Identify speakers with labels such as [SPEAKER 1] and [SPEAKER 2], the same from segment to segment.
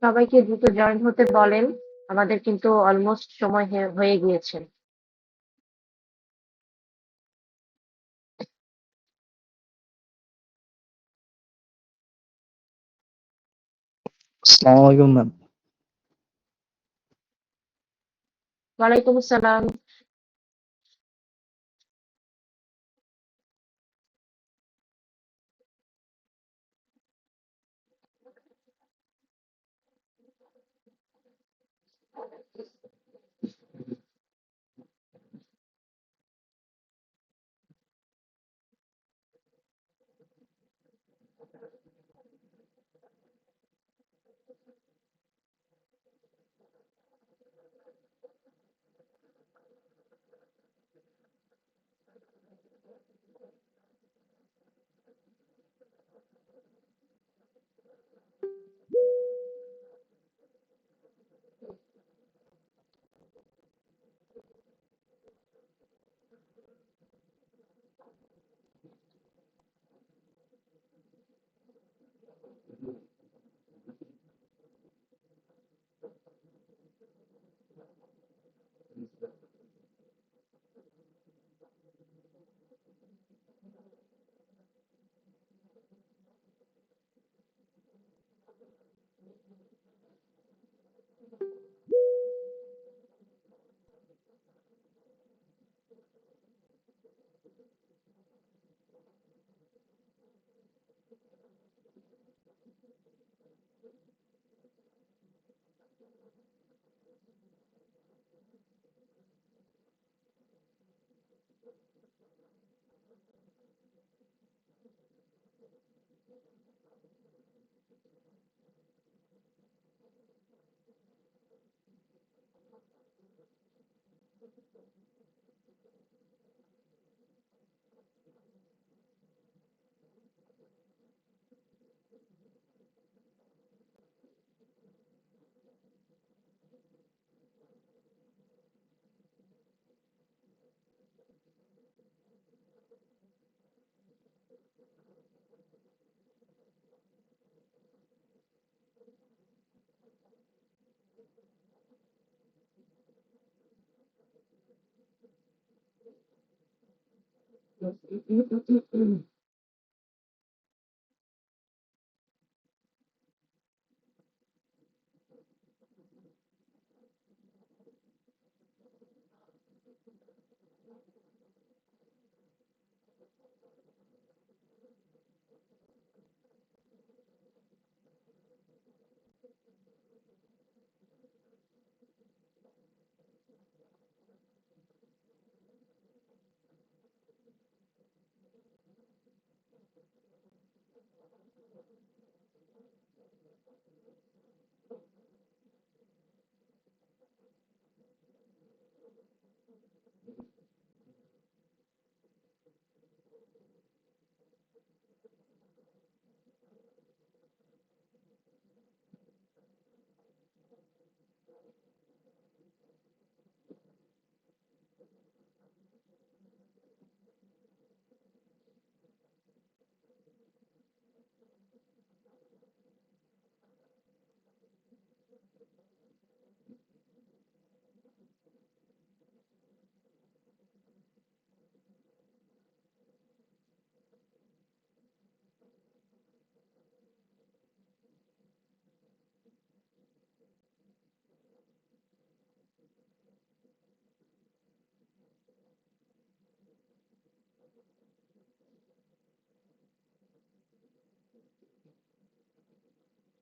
[SPEAKER 1] সবাইকে দ্রুত জয়েন হতে বলেন। আমাদের কিন্তু অলমোস্ট সময় হয়ে গিয়েছে।
[SPEAKER 2] আসসালামু আলাইকুম ম্যাম।
[SPEAKER 1] ওয়ালাইকুম আসসালাম।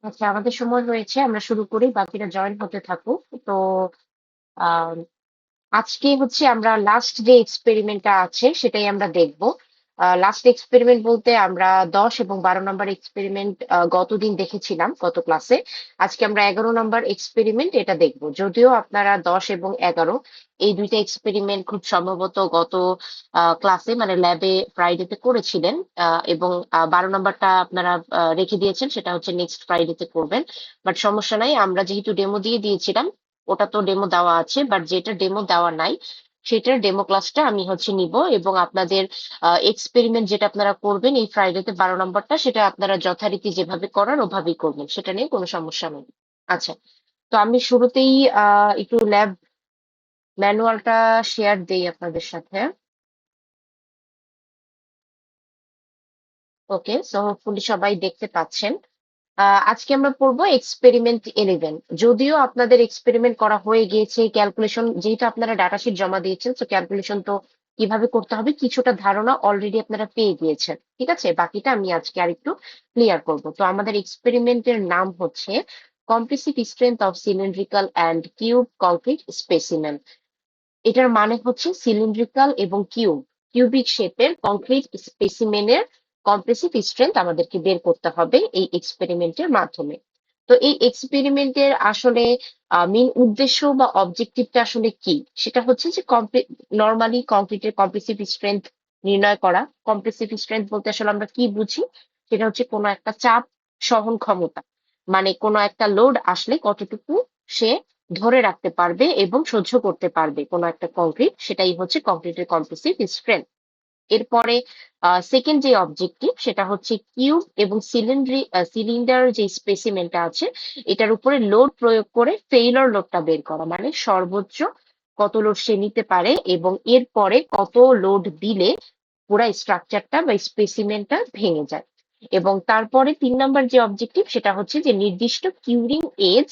[SPEAKER 1] আচ্ছা, আমাদের সময় হয়েছে, আমরা শুরু করি, বাকিরা জয়েন হতে থাকুক। তো আহ আজকে হচ্ছে আমরা লাস্ট যে এক্সপেরিমেন্টটা আছে সেটাই আমরা দেখব। লাস্ট এক্সপেরিমেন্ট বলতে আমরা 10 এবং 12 নম্বর এক্সপেরিমেন্ট গতদিন দেখেছিলাম গত ক্লাসে। আজকে আমরা 11 নম্বর এক্সপেরিমেন্ট এটা দেখব। যদিও আপনারা 10 এবং 11 এই দুইটা এক্সপেরিমেন্ট খুব সম্ভবত গত ক্লাসে মানে ল্যাবে ফ্রাইডেতে করেছিলেন, এবং 12 নম্বরটা আপনারা রেখে দিয়েছেন, সেটা হচ্ছে নেক্সট ফ্রাইডেতে করবেন। বাট সমস্যা নাই, আমরা যেহেতু ডেমো দিয়ে দিয়েছিলাম, ওটা তো ডেমো দেওয়া আছে, বাট যেটা ডেমো দেওয়া নাই সেটার ডেমো ক্লাসটা আমি হচ্ছে নিব, এবং আপনাদের এক্সপেরিমেন্ট যেটা আপনারা করবেন এই ফ্রাইডেতে 12 নম্বরটা, সেটা আপনারা যথারীতি যেভাবে করার ওভাবেই করবেন, সেটা নিয়ে কোনো সমস্যা নেই। আচ্ছা, তো আমি শুরুতেই একটু ল্যাব ম্যানুয়ালটা শেয়ার দেই আপনাদের সাথে। ওকে, সো হোপফুলি সবাই দেখতে পাচ্ছেন। আজকে আমরা পড়বো এক্সপেরিমেন্ট 11। যদিও আপনাদের এক্সপেরিমেন্ট করা হয়ে গিয়েছে, ক্যালকুলেশন যেহেতু আপনারা ডাটাশিট জমা দিয়েছেন, তো ক্যালকুলেশন তো কিভাবে করতে হবে কিছুটা ধারণা অলরেডি আপনারা পেয়ে গিয়েছেন। ঠিক আছে, বাকিটা আমি আজকে আরেকটু ক্লিয়ার করব। তো আমাদের এক্সপেরিমেন্টের নাম হচ্ছে compressive strength of cylindrical and cube concrete specimen. এটার মানে হচ্ছে সিলিন্ড্রিক্যাল এবং কিউবিক শেপের কংক্রিট স্পেসিমেনের কম্প্রেসিভ স্ট্রেংথ আমাদেরকে বের করতে হবে এই এক্সপেরিমেন্টের মাধ্যমে। তো এই এক্সপেরিমেন্টের আসলে মেইন উদ্দেশ্য বা অবজেক্টিভটা আসলে কি, সেটা হচ্ছে যে নর্মালি কংক্রিটের কম্প্রেসিভ স্ট্রেংথ নির্ণয় করা। কম্প্রেসিভ স্ট্রেংথ বলতে আসলে আমরা কি বুঝি, সেটা হচ্ছে কোনো একটা চাপ সহন ক্ষমতা, মানে কোনো একটা লোড আসলে কতটুকু সে ধরে রাখতে পারবে এবং সহ্য করতে পারবে কোনো একটা কংক্রিট, সেটাই হচ্ছে কংক্রিটের কম্প্রেসিভ স্ট্রেংথ। এরপরে সেকেন্ড যে অবজেক্টিভ সেটা হচ্ছে কিউব এবং সিলিন্ডার যে স্পেসিমেনটা আছে এটার উপরে লোড প্রয়োগ করে ফেইলর লোডটা বের করা, মানে সর্বোচ্চ কত লোড সে নিতে পারে এবং এরপরে কত লোড দিলে পুরা স্ট্রাকচারটা বা স্পেসিমেনটা ভেঙে যায়। এবং তারপরে 3 নম্বর যে অবজেক্টিভ সেটা হচ্ছে যে নির্দিষ্ট কিউরিং এজ,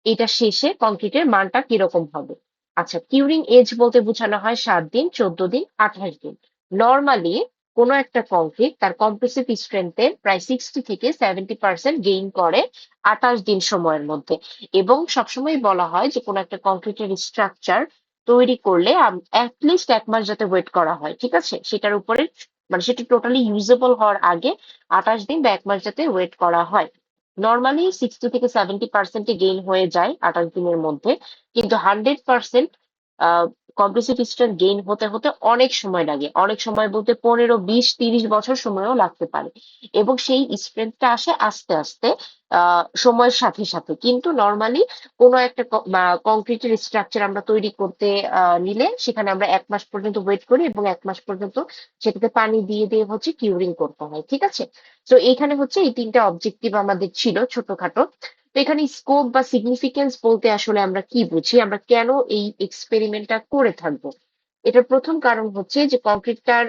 [SPEAKER 1] এটা শেষে কংক্রিটের মানটা কিরকম হবে। আচ্ছা, কিউরিং এজ বলতে বোঝানো হয় 7 দিন, 14 দিন, 28 দিন। নর্মালি কোনো একটা কংক্রিট তার কম্প্রেসিভ স্ট্রেংথের প্রায় 60 থেকে 70% গেইন করে 28 দিন সময়ের মধ্যে। এবং সবসময় বলা হয় যে কোনো একটা কংক্রিটের স্ট্রাকচার তৈরি করলে অ্যাটলিস্ট 1 মাস যাতে ওয়েট করা হয়, ঠিক আছে, সেটার উপরে, মানে সেটা টোটালি ইউজেবল হওয়ার আগে 28 দিন বা 1 মাস যাতে ওয়েট করা হয়। নর্মালি 60 থেকে 70% গেইন হয়ে যায় 28 দিনের মধ্যে, কিন্তু 100% কম্প্রেসিভ স্ট্রেংথ গেইন হতে হতে অনেক সময় লাগে। অনেক সময় বলতে 15, 20, 30 বছর সময়ও লাগতে পারে। এবং সেই স্ট্রেংথটা আসে আস্তে আস্তে সময়ের সাথে সাথে। কিন্তু নর্মালি কোনো একটা কংক্রিটের স্ট্রাকচার আমরা তৈরি করতে নিলে সেখানে আমরা 1 মাস পর্যন্ত ওয়েট করি এবং 1 মাস পর্যন্ত সেটাতে পানি দিয়ে দিয়ে হচ্ছে কিউরিং করতে হয়, ঠিক আছে। তো এইখানে হচ্ছে এই 3টা অবজেক্টিভ আমাদের ছিল ছোটখাটো। তো এখানে স্কোপ বা সিগনিফিকেন্স বলতে আসলে আমরা কি বুঝি, আমরা কেন এই এক্সপেরিমেন্টটা করে থাকবো। এটার প্রথম কারণ হচ্ছে যে কংক্রিটটার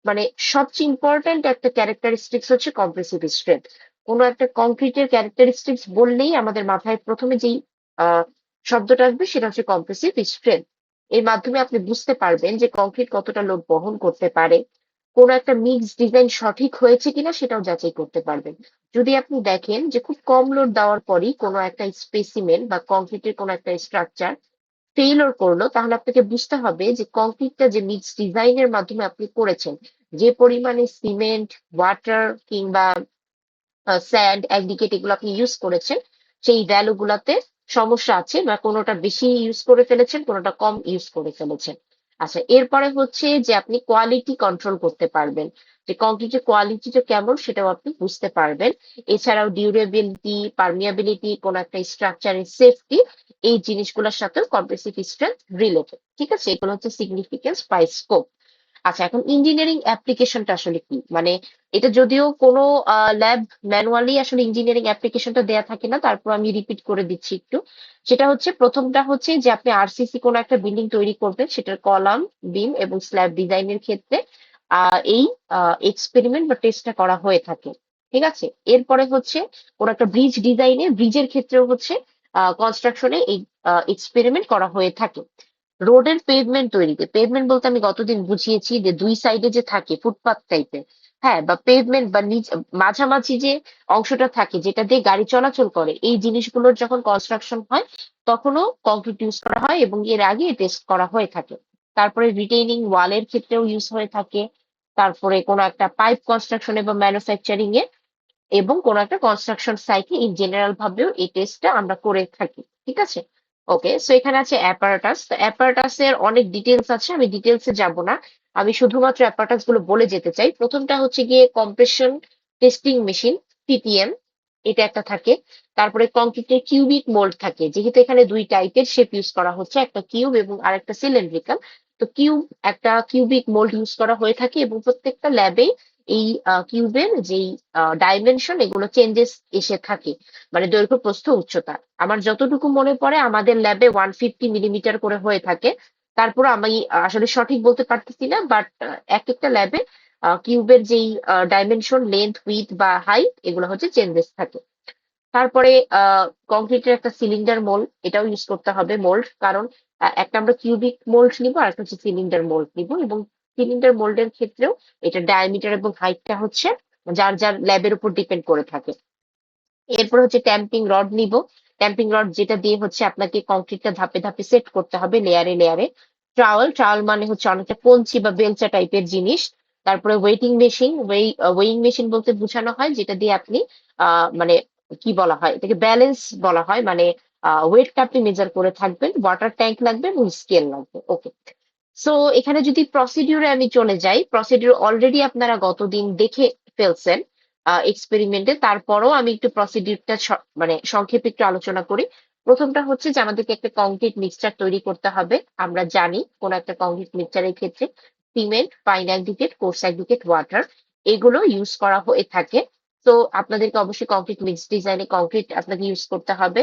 [SPEAKER 1] মানে সবচেয়ে ইম্পর্ট্যান্ট একটা ক্যারেক্টারিস্টিক্স হচ্ছে কম্প্রেসিভ স্ট্রেংথ। কোনো একটা কংক্রিটের ক্যারেক্টারিস্টিক্স বললেই আমাদের মাথায় প্রথমে যেই আহ, শব্দটা আসবে সেটা হচ্ছে কম্প্রেসিভ স্ট্রেংথ। এর মাধ্যমে আপনি বুঝতে পারবেন যে কংক্রিট কতটা লোড বহন করতে পারে, কোনো একটা মিক্স ডিজাইন সঠিক হয়েছে কিনা সেটাও যাচাই করতে পারবেন। যদি আপনি দেখেন যে খুব কম লোড দেওয়ার পরই কোনো একটা স্পেসিমেন বা কংক্রিটের কোনো একটা স্ট্রাকচার ফেইলিওর করলো, তাহলে আপনাকে বুঝতে হবে যে কংক্রিটটা যে মিক্স ডিজাইনের মাধ্যমে আপনি করেছেন, যে পরিমাণে সিমেন্ট, ওয়াটার কিংবা স্যান্ড, অ্যাগ্রিগেট এগুলো আপনি ইউজ করেছেন, সেই ভ্যালু গুলাতে সমস্যা আছে, বা কোনোটা বেশি ইউজ করে ফেলেছেন, কোনোটা কম ইউজ করে ফেলেছেন। আচ্ছা, এরপরে হচ্ছে যে আপনি কোয়ালিটি কন্ট্রোল করতে পারবেন, যে কংক্রিটের কোয়ালিটিটা কেমন সেটাও আপনি বুঝতে পারবেন। এছাড়াও ডিউরেবিলিটি, পারমিয়াবিলিটি, কোন একটা স্ট্রাকচারের সেফটি, এই জিনিসগুলোর সাথেও কম্প্রেসিভ স্ট্রেংথ রিলেটেড, ঠিক আছে। এগুলো হচ্ছে সিগনিফিকেন্স বাই স্কোপ। আচ্ছা, এখন ইঞ্জিনিয়ারিং অ্যাপ্লিকেশনটা আসলে কি, মানে এটা যদিও কোনো ল্যাব ম্যানুয়ালি আসলে ইঞ্জিনিয়ারিং অ্যাপ্লিকেশনটা দেয়া থাকে না, তারপর আমি রিপিট করে দিচ্ছি একটু। সেটা হচ্ছে, প্রথমটা হচ্ছে যে আপনি আরসিসি কোনো একটা বিল্ডিং তৈরি করবেন, সেটার কলাম, বিম এবং স্ল্যাব ডিজাইনের ক্ষেত্রে এই এক্সপেরিমেন্ট বা টেস্টটা করা হয়ে থাকে, ঠিক আছে। এরপরে হচ্ছে কোনো একটা ব্রিজ ডিজাইনে, ব্রিজের ক্ষেত্রেও হচ্ছে কনস্ট্রাকশনে এই এক্সপেরিমেন্ট করা হয়ে থাকে। রোডের পেভমেন্ট তৈরিতে, পেভমেন্ট বলতে আমি গতদিন বুঝিয়েছি যে দুই সাইডে যে থাকে ফুটপাথ টাইপের, হ্যাঁ, বা পেভমেন্ট বা মাঝামাঝি যে অংশটা থাকে যেটা দিয়ে গাড়ি চলাচল করে, এই জিনিসগুলোর যখন কনস্ট্রাকশন হয় তখনও কংক্রিট ইউজ করা হয় এবং এর আগে টেস্ট করা হয়ে থাকে। তারপরে রিটেইনিং ওয়ালের ক্ষেত্রেও ইউজ হয়ে থাকে। তারপরে কোনো একটা পাইপ কনস্ট্রাকশনে বা ম্যানুফ্যাকচারিং এ এবং কোনো একটা কনস্ট্রাকশন সাইটে ইন জেনারেল ভাবেও এই টেস্টটা আমরা করে থাকি, ঠিক আছে। ওকে, সো এখানে আছে অ্যাপারাটাস। তো অ্যাপারাটাস এর অনেক ডিটেলস আছে, আমি ডিটেলসে যাব না, আমি শুধুমাত্র অ্যাপারাটাস গুলো বলে যেতে চাই। প্রথমটা হচ্ছে গিয়ে কম্প্রেশন টেস্টিং মেশিন, সিটিএম, এটা একটা থাকে। তারপরে কংক্রিটের কিউবিক মোল্ড থাকে, যেহেতু এখানে দুই টাইপের শেপ ইউজ করা হচ্ছে, একটা কিউব এবং আরেকটা সিলিন্ড্রিক্যাল। তো একটা কিউবিক মোল্ড ইউজ করা হয়ে থাকে এবং প্রত্যেকটা ল্যাবে এই কিউবের যেই ডাইমেনশন এগুলো চেঞ্জেস এসে থাকে, মানে দৈর্ঘ্য প্রস্থ উচ্চতা। আমার যতটুকু মনে পড়ে আমাদের ল্যাবে 150 মিলিমিটার করে হয়ে থাকে। তারপর আমি আসলে সঠিক বলতে পারতেছি না, বাট এক একটা ল্যাবে কিউবের যেই ডাইমেনশন, লেন্থ, উইডথ বা হাইট এগুলো হচ্ছে চেঞ্জেস থাকে। তারপরে কংক্রিটের একটা সিলিন্ডার মোল্ড, এটাও ইউজ করতে হবে মোল্ড, কারণ একটা আমরা কিউবিক মোল্ড নিব আর একটা হচ্ছে সিলিন্ডার মোল্ড নিব, এবং সিলিন্ডার মোল্ডের ক্ষেত্রেও এটা ডায়ামিটার এবং হাইটটা হচ্ছে যার যার ল্যাবের উপর ডিপেন্ড করে থাকে। এরপর হচ্ছে ট্যাম্পিং রড নিব। ট্যাম্পিং রড যেটা দিয়ে হচ্ছে আপনাকে কংক্রিটটা ধাপে ধাপে সেট করতে হবে, লেয়ারে লেয়ারে। ট্রাওয়েল, ট্রাওয়েল মানে হচ্ছে অনেকটা কঞ্চি বা বেলচা টাইপের জিনিস। তারপরে ওয়েটিং মেশিন, ওয়েইং মেশিন বলতে বোঝানো হয় যেটা দিয়ে আপনি মানে কি বলা হয় এটাকে, ব্যালেন্স বলা হয়, মানে ওয়েটটা আপনি মেজার করে থাকবেন। ওয়াটার ট্যাঙ্ক লাগবে এবং স্কেল লাগবে। ওকে, সো এখানে যদি প্রসিডিউরে আমি চলে যাই, প্রসিডিউর অলরেডি আপনারা গতদিন দেখে ফেলছেন এক্সপেরিমেন্টে, তারপরও আমি একটু প্রসিডিউরটা মানে সংক্ষেপে একটু আলোচনা করি। প্রথমটা হচ্ছে যে আমাদেরকে একটা কংক্রিট মিক্সচার তৈরি করতে হবে। আমরা জানি কোন একটা কংক্রিট মিক্সচারের ক্ষেত্রে cement, fine aggregate, course aggregate, water এগুলো ইউজ করা হয়ে থাকে। তো আপনাদেরকে অবশ্যই কংক্রিট মিক্স ডিজাইনে কংক্রিট আপনাকে ইউজ করতে হবে।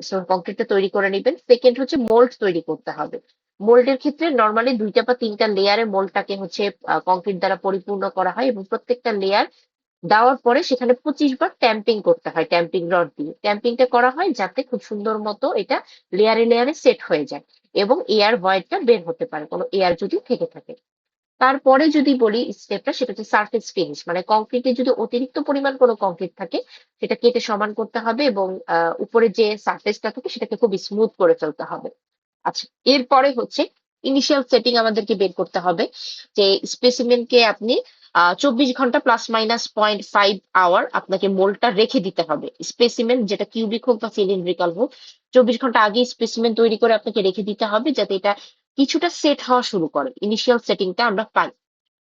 [SPEAKER 1] সো কংক্রিটটা তৈরি করে নিবেন। সেকেন্ড হচ্ছে মোল্ড তৈরি করতে হবে। মোল্ডের ক্ষেত্রে নর্মালি 2টা বা 3টা লেয়ারে মোল্ডটাকে হচ্ছে কংক্রিট দ্বারা পরিপূর্ণ করা হয়, এবং প্রত্যেকটা লেয়ার দেওয়ার পরে সেখানে 25 বার ট্যাম্পিং করতে হয়, ট্যাম্পিং রড দিয়ে ট্যাম্পিংটা করা হয় যাতে খুব সুন্দর মতো এটা লেয়ারে লেয়ারে সেট হয়ে যায় এবং এয়ার ভয়েডটা বের হতে পারে কোনো এয়ার যদি থেকে থাকে। তারপরে যদি বলি স্টেপটা, সেটা হচ্ছে সারফেস ফিনিশ, মানে কংক্রিটে যদি অতিরিক্ত পরিমাণ কোনো কংক্রিট থাকে সেটা কেটে সমান করতে হবে, এবং উপরে যে সারফেসটা থাকে সেটাকে খুব স্মুথ করে ফেলতে হবে। আচ্ছা, এরপরে হচ্ছে ইনিশিয়াল সেটিং আমাদেরকে বের করতে হবে, যে স্পেসিমেনকে আপনি 24 ঘন্টা +- 0.5 আওয়ার আপনাকে মোল্ডটা রেখে দিতে হবে। স্পেসিমেন যেটা কিউবিক হোক বা সিলিন্ড্রিক্যাল হোক, 24 ঘন্টা আগে স্পেসিমেন তৈরি করে আপনাকে রেখে দিতে হবে যাতে এটা কিছুটা সেট হওয়া শুরু করে, ইনিশিয়াল সেটিংটা আমরা পাই।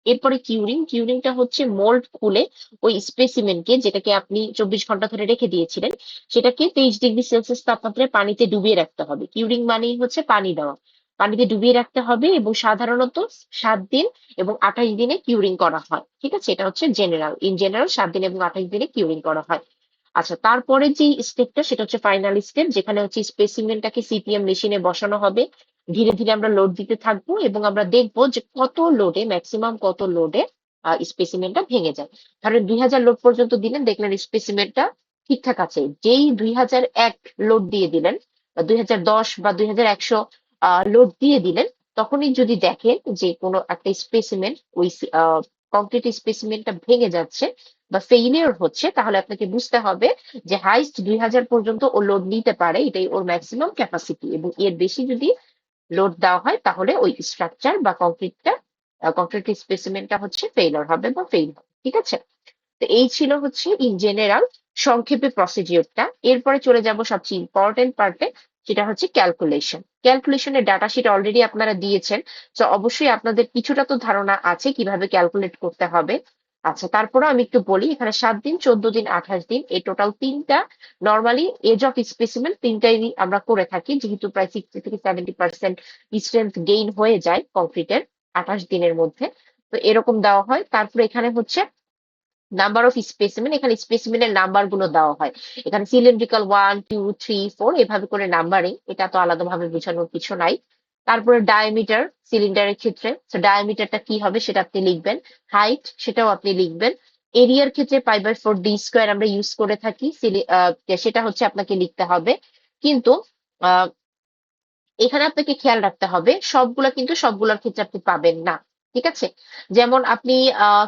[SPEAKER 1] এরপরে কিউরিং, কিউরিংটা হচ্ছে মোল্ড খুলে ওই স্পেসিমেনকে, যেটাকে আপনি 24 ঘন্টা ধরে রেখে দিয়েছিলেন, সেটাকে 23°C তাপমাত্রায় পানিতে ডুবিয়ে রাখতে হবে। কিউরিং মানেই হচ্ছে পানি দেওয়া, পানিতে ডুবিয়ে রাখতে হবে, এবং সাধারণত 7 দিন এবং 28 দিনে কিউরিং করা হয়। ঠিক আছে, এটা হচ্ছে জেনারেল, ইন জেনারেল 7 দিন এবং 28 দিনে কিউরিং করা হয়। আচ্ছা, তারপরে যে স্টেপটা সেটা হচ্ছে ফাইনাল স্টেপ, যেখানে হচ্ছে স্পেসিমেনটাকে সিপিএম মেশিনে বসানো হবে। ধীরে ধীরে আমরা লোড দিতে থাকবো এবং আমরা দেখবো যে কত লোডে, ম্যাক্সিমাম কত লোডে স্পেসিমেনটা ভেঙে যায়। ধরেন 2000 লোড পর্যন্ত দিলেন, দেখলেন স্পেসিমেনটা ঠিকঠাক আছে। যেই 2001 লোড দিয়ে দিলেন, বা 2010 বা 2100 লোড দিয়ে দিলেন, তখনই যদি দেখেন যে কোনো একটা স্পেসিমেন, ওই কংক্রিট স্পেসিমেনটা ভেঙে যাচ্ছে বা ফেইলিওর হচ্ছে, তাহলে আপনাকে বুঝতে হবে যে হাইস্ট 2000 পর্যন্ত ও লোড নিতে পারে, এটাই ওর ম্যাক্সিমাম ক্যাপাসিটি, এবং এর বেশি যদি লোড দেওয়া হয় তাহলে ওই স্ট্রাকচার বা কংক্রিট স্পেসিমেনটা হচ্ছে ফেইলিওর হবে বা ফেইল হবে। ঠিক আছে, তো এই ছিল হচ্ছে ইন জেনারেল সংক্ষেপে প্রসিডিওরটা। এরপরে চলে যাব সবচেয়ে ইম্পর্টেন্ট পার্টে, যেটা হচ্ছে ক্যালকুলেশন। ক্যালকুলেশনের ডাটা শিট অলরেডি আপনারা দিয়েছেন, তো অবশ্যই আপনাদের কিছুটা তো ধারণা আছে কিভাবে ক্যালকুলেট করতে হবে। আচ্ছা, তারপরে আমি একটু বলি, এখানে 7 দিন, 14 দিন, 28 দিন, এই টোটাল তিনটা নর্মালি এজ অফ স্পেসিমেন তিনটাই আমরা করে থাকি, যেহেতু প্রায় 60 থেকে 70% স্ট্রেংথ গেইন হয়ে যায় কংক্রিটের 28 দিনের মধ্যে। তো এরকম দেওয়া হয়। তারপরে এখানে হচ্ছে নাম্বার অফ স্পেসিমেন, এখানে স্পেসিমেনের নাম্বার গুলো দেওয়া হয়। এখানে সিলিন্ড্রিক্যাল 1, 2, 3, 4 এভাবে করে নাম্বারিং, এটা তো আলাদাভাবে বোঝানোর কিছু নাই। তারপরে ডায়ামিটার, সিলিন্ডারের ক্ষেত্রে তো ডায়ামিটারটা কি হবে সেটা আপনি লিখবেন। হাইট সেটাও আপনি লিখবেন। এরিয়ার ক্ষেত্রে π/4d² আমরা ইউজ করে থাকি, সেটা হচ্ছে আপনাকে লিখতে হবে। কিন্তু আহ এখানে আপনাকে খেয়াল রাখতে হবে সবগুলা কিন্তু সবগুলোর ক্ষেত্রে আপনি পাবেন না। ঠিক আছে, যেমন আপনি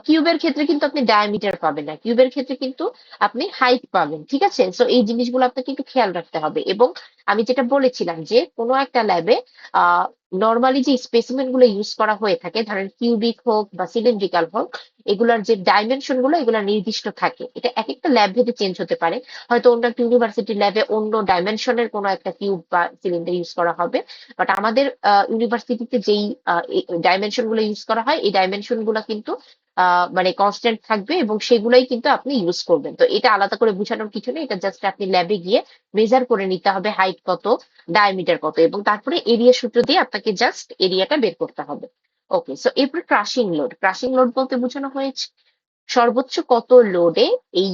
[SPEAKER 1] কিউবের ক্ষেত্রে কিন্তু আপনি ডায়ামিটার পাবেন না, কিউবের ক্ষেত্রে কিন্তু আপনি হাইট পাবেন। ঠিক আছে, তো এই জিনিসগুলো আপনাকে একটু খেয়াল রাখতে হবে। এবং আমি যেটা বলেছিলাম যে কোনো একটা ল্যাবে আহ নর্মালি যে স্পেসিমেন গুলো ইউজ করা হয়ে থাকে, ধরেন কিউবিক হোক বা সিলিন্ড্রিক্যাল হোক, এগুলার যে ডাইমেনশন গুলো এগুলো নির্দিষ্ট থাকে, এটা এক একটা ল্যাব ভেদে চেঞ্জ হতে পারে। হয়তো অন্য একটা ইউনিভার্সিটির ল্যাবে অন্য ডাইমেনশনের কোনো একটা কিউব বা সিলিন্ডার ইউজ করা হবে, বাট আমাদের ইউনিভার্সিটিতে যেই ডাইমেনশন গুলো ইউজ করা হয় এই ডাইমেনশন গুলো কিন্তু মানে কনস্ট্যান্ট থাকবে, এবং সেগুলাই কিন্তু আপনি ইউজ করবেন। তো এটা আলাদা করে বোঝানোর কিছু নেই, এটা জাস্ট আপনি ল্যাবে গিয়ে মেজার করে নিতে হবে হাইট কত, ডায়ামিটার কত, এবং তারপরে এরিয়া সূত্র দিয়ে আপনাকে জাস্ট এরিয়াটা বের করতে হবে। ওকে, সো এরপর ক্রাশিং লোড, ক্রাশিং লোড বলতে বোঝানো হয়েছে সর্বোচ্চ কত লোডে এই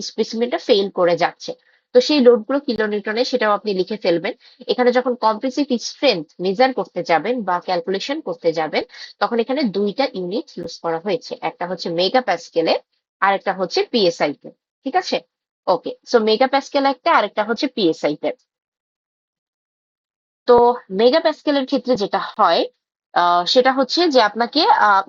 [SPEAKER 1] স্পেসিমেনটা ফেল করে যাচ্ছে। তো সেই লোডগুলো কিলোনিউটনে, সেটাও আপনি লিখে ফেলবেন। এখানে যখন কম্প্রেসিভ স্ট্রেংথ মেজার করতে যাবেন বা ক্যালকুলেশন করতে যাবেন, তখন এখানে দুইটা ইউনিট ইউজ করা হয়েছে, একটা হচ্ছে মেগা প্যাসকেলে আর একটা হচ্ছে পিএসআই তে। ঠিক আছে, ওকে। সো মেগা প্যাসকেল একটা, আরেকটা হচ্ছে পিএসআই তে। তো মেগা প্যাসকেলের ক্ষেত্রে যেটা হয় সেটা হচ্ছে যে আপনাকে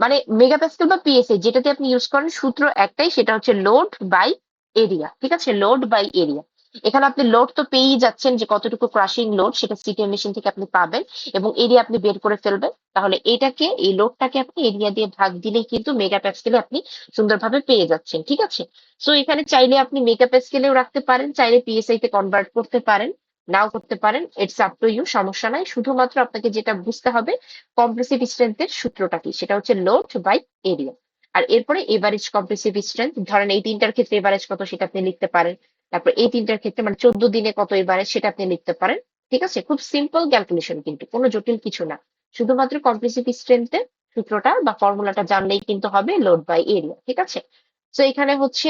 [SPEAKER 1] মানে মেগা প্যাসকেল বা পিএসআই যেটাতে আপনি ইউজ করেন সূত্র একটাই, সেটা হচ্ছে লোড বাই এরিয়া। ঠিক আছে, লোড বাই এরিয়া। এখানে আপনি লোড তো পেয়েই যাচ্ছেন যে কতটুকু ক্রাশিং লোড, সেটা সিটিএম মেশিন থেকে আপনি পাবেন, এবং এরিয়া আপনি বের করে ফেলবেন। তাহলে এটাকে, এই লোডটাকে আপনি এরিয়া দিয়ে ভাগ দিলেই কিন্তু মেগা প্যাসকেলে আপনি সুন্দরভাবে পেয়ে যাচ্ছেন। ঠিক আছে, সো এখানে চাইলে আপনি মেগা প্যাসকেলেও রাখতে পারেন, চাইলে পিএসআই তে কনভার্ট করতে পারেন, নাও করতে পারেন, ইটস আপ টু ইউ, সমস্যা নাই। শুধুমাত্র আপনাকে যেটা বুঝতে হবে, কম্প্রেসিভ স্ট্রেংথের সূত্রটা কি, সেটা হচ্ছে লোড বাই এরিয়া। আর এরপরে এভারেজ কম্প্রেসিভ স্ট্রেংথ, ধরেন এই তিনটার ক্ষেত্রে এভারেজ কত সেটা আপনি লিখতে পারেন। তারপর এই তিনটার ক্ষেত্রে মানে 14 দিনে কত এভারেজ সেটা আপনি লিখতে পারেন। ঠিক আছে, খুব সিম্পল ক্যালকুলেশন, কিন্তু কোনো জটিল কিছু না। শুধুমাত্র কম্প্রেসিভ স্ট্রেংথের সূত্রটা বা ফর্মুলাটা জানলেই কিন্তু হবে লোড বাই এরিয়া। ঠিক আছে, তো এখানে হচ্ছে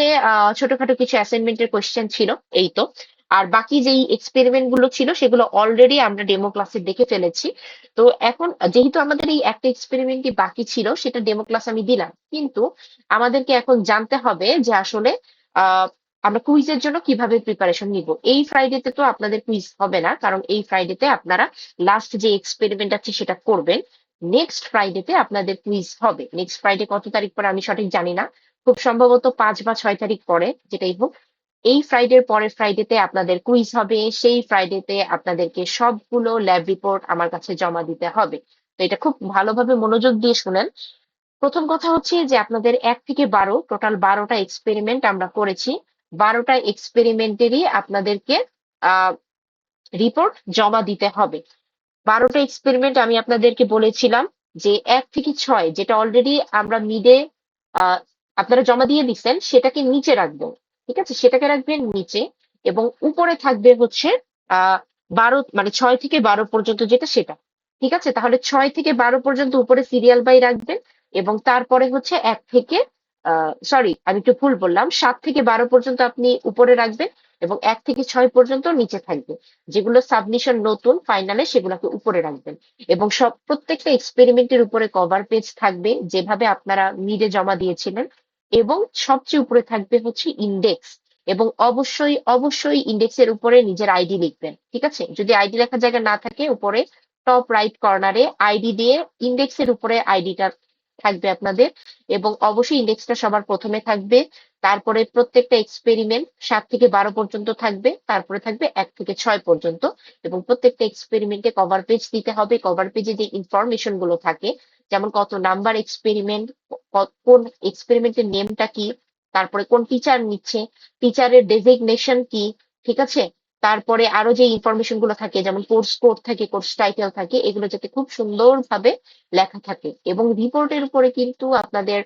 [SPEAKER 1] ছোটখাটো কিছু অ্যাসাইনমেন্টের কোয়েশ্চেন ছিল, এই তো। আর বাকি যেই এক্সপেরিমেন্ট গুলো ছিল সেগুলো অলরেডি আমরা ডেমো ক্লাসে দেখে ফেলেছি। তো এখন যেহেতু আমাদের এই একটা এক্সপেরিমেন্টই বাকি ছিল, সেটা ডেমো ক্লাস আমি দিলাম, কিন্তু আমাদেরকে এখন জানতে হবে যে আসলে আহ আমরা কুইজের জন্য কিভাবে প্রিপারেশন নিব। এই ফ্রাইডেতে তো আপনাদের কুইজ হবে না, কারণ এই ফ্রাইডেতে আপনারা লাস্ট যে এক্সপেরিমেন্ট আছে সেটা করবেন। নেক্সট ফ্রাইডেতে আপনাদের কুইজ হবে। নেক্সট ফ্রাইডে কত তারিখ পরে আমি সঠিক জানি না, খুব সম্ভবত 5 বা 6 তারিখ পরে, যেটাই হোক। এই ফ্রাইডের পরের ফ্রাইডেতে আপনাদের কুইজ হবে, সেই ফ্রাইডেতে আপনাদেরকে সবগুলো ল্যাব রিপোর্ট আমার কাছে জমা দিতে হবে। তো এটা খুব ভালোভাবে মনোযোগ দিয়ে শুনেন। প্রথম কথা হচ্ছে যে আপনাদের 1 থেকে 12, টোটাল 12টা এক্সপেরিমেন্ট আমরা করেছি। 12টা এক্সপেরিমেন্টেরই আপনাদেরকে আহ রিপোর্ট জমা দিতে হবে। 12টা এক্সপেরিমেন্ট আমি আপনাদেরকে বলেছিলাম যে 1 থেকে 6, যেটা অলরেডি আমরা মিডে আহ আপনারা জমা দিয়ে দিচ্ছেন, সেটাকে নিচে রাখবেন। ঠিক আছে, সেটাকে রাখবেন নিচে, এবং উপরে থাকবে হচ্ছে 12, মানে 6 থেকে 12 পর্যন্ত যেটা, সেটা। ঠিক আছে, তাহলে 6 থেকে 12 পর্যন্ত উপরে সিরিয়াল বাই রাখবেন, এবং তারপরে হচ্ছে 1 থেকে, সরি আমি একটু ভুল বললাম, 7 থেকে 12 পর্যন্ত আপনি উপরে রাখবেন, এবং 1 থেকে 6 পর্যন্ত নিচে থাকবে। যেগুলো সাবমিশন নতুন ফাইনালে, সেগুলোকে উপরে রাখবেন। এবং প্রত্যেকটা এক্সপেরিমেন্টের উপরে কভার পেজ থাকবে, যেভাবে আপনারা মিডে জমা দিয়েছিলেন। এবং সবচেয়ে উপরে থাকবে হচ্ছে ইন্ডেক্স, এবং অবশ্যই অবশ্যই ইন্ডেক্সের উপরে নিজের আইডি লিখবেন। ঠিক আছে, যদি আইডি লেখার জায়গা না থাকে, উপরে টপ রাইট কর্নারে আইডি দিয়ে ইন্ডেক্সের উপরে আইডিটা থাকবে আপনাদের। এবং অবশ্যই ইন্ডেক্সটা সবার প্রথমে থাকবে। তারপরে প্রত্যেকটা এক্সপেরিমেন্ট 7 থেকে 12 পর্যন্ত থাকবে, তারপরে থাকবে 1 থেকে 6 পর্যন্ত। এবং প্রত্যেকটা এক্সপেরিমেন্টে কভার পেজ দিতে হবে। কভার পেজে যে ইনফরমেশন গুলো থাকে, যেমন কত নাম্বার এক্সপেরিমেন্ট, কোন এক্সপেরিমেন্টের নেমটা কি, তারপরে কোন টিচার নিচ্ছে, টিচারের ডেজিগনেশন কি। ঠিক আছে, তারপরে আরো যে ইনফরমেশন গুলো থাকে, যেমন কোর্স কোড থাকে, কোর্স টাইটেল থাকে, এগুলো যাতে খুব সুন্দরভাবে লেখা থাকে। এবং রিপোর্টের উপরে কিন্তু আপনাদের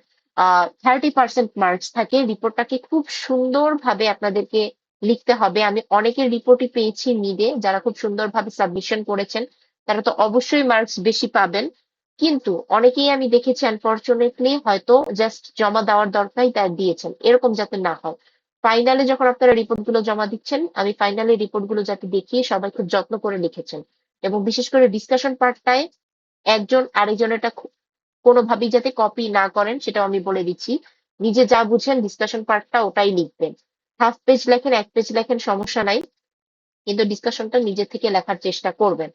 [SPEAKER 1] 30% মার্কস থাকে। রিপোর্টটাকে খুব সুন্দরভাবে আপনাদেরকে লিখতে হবে। আমি অনেকের রিপোর্টই পেয়েছি মিডে, যারা খুব সুন্দরভাবে সাবমিশন করেছেন, তারা তো অবশ্যই মার্কস বেশি পাবেন। কিন্তু অনেকেই আমি দেখেছি আনফরচুনেটলি হয়তো জাস্ট জমা দেওয়ার দরকারই তার দিয়েছেন, এরকম যাতে না হয়। ফাইনালে যখন আপনারা রিপোর্ট গুলো জমা দিচ্ছেন, আমি ফাইনালে রিপোর্ট গুলো যাতে দেখি সবাই খুব যত্ন করে লিখেছেন। এবং বিশেষ করে ডিসকাশন পার্টটায় একজন আরেকজনেরটা কোনোভাবেই যাতে কপি না করেন, সেটাও আমি বলে দিচ্ছি। নিজে যা বুঝেন ডিসকাশন পার্টটা ওটাই লিখবেন। হাফ পেজ লেখেন, 1 পেজ লেখেন, সমস্যা নাই, কিন্তু ডিসকাশনটা নিজে থেকে লেখার চেষ্টা করবেন।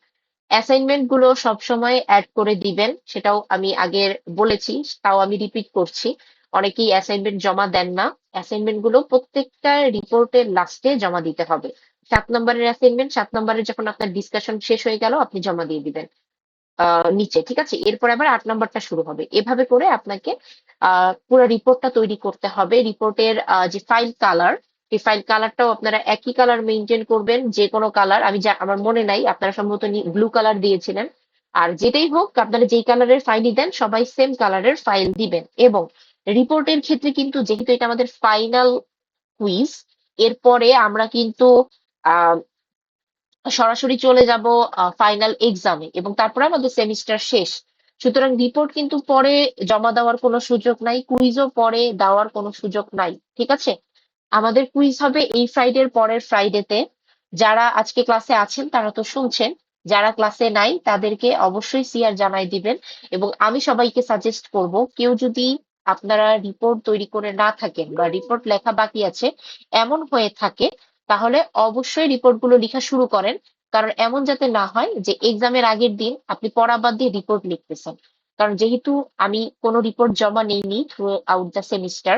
[SPEAKER 1] অ্যাসাইনমেন্ট গুলো সবসময় অ্যাড করে দিবেন, সেটাও আমি আগে বলেছি, তাও আমি রিপিট করছি। অনেকেই অ্যাসাইনমেন্ট জমা দেন না। অ্যাসাইনমেন্ট গুলো প্রত্যেকটা রিপোর্টের লাস্টে জমা দিতে হবে। 7 নম্বরের অ্যাসাইনমেন্ট 7 নম্বরে যখন আপনার ডিসকাশন শেষ হয়ে গেল, আপনি জমা দিয়ে দিবেন নিচে। ঠিক আছে, এরপর আবার 8 নম্বরটা শুরু হবে। এভাবে করে আপনাকে পুরো রিপোর্টটা তৈরি করতে হবে। রিপোর্টের যে ফাইল কালার, এই ফাইল কালারটাও আপনারা একই কালার মেনটেন করবেন, যে কোনো কালার। আমার মনে নাই, আপনারা সম্ভবত ব্লু কালার দিয়েছিলেন। আর যেটাই হোক, আপনারা যেই কালারের ফাইলই দেন, সবাই সেম কালারের ফাইল দিবেন। এবং রিপোর্টের ক্ষেত্রে কিন্তু, যেহেতু এটা আমাদের ফাইনাল কুইজ, এরপরে আমরা কিন্তু আহ সরাসরি চলে যাব ফাইনাল এক্সামে, এবং তারপরে আমাদের সেমিস্টার শেষ। সুতরাং রিপোর্ট কিন্তু পরে জমা দেওয়ার কোনো সুযোগ নাই, কুইজও পরে দেওয়ার কোনো সুযোগ নাই, ঠিক আছে? আমাদের কুইজ হবে এই ফ্রাইডের পরের ফ্রাইডেতে। যারা আজকে ক্লাসে আছেন তারা তো শুনছেন, যারা ক্লাসে নাই তাদেরকে অবশ্যই সিআর জানাই দিবেন। এবং আমি সবাইকে সাজেস্ট করব, কেউ যদি আপনারা রিপোর্ট তৈরি করে না থাকেন বা রিপোর্ট লেখা বাকি আছে এমন হয়ে থাকে, তাহলে অবশ্যই রিপোর্ট গুলো লেখা শুরু করেন। কারণ এমন যাতে না হয় যে এক্সামের আগের দিন আপনি পড়া বাদ দিয়ে রিপোর্ট লিখতেছেন। কারণ যেহেতু আমি কোনো রিপোর্ট জমা নেইনি থ্রু আউট দ্য সেমিস্টার,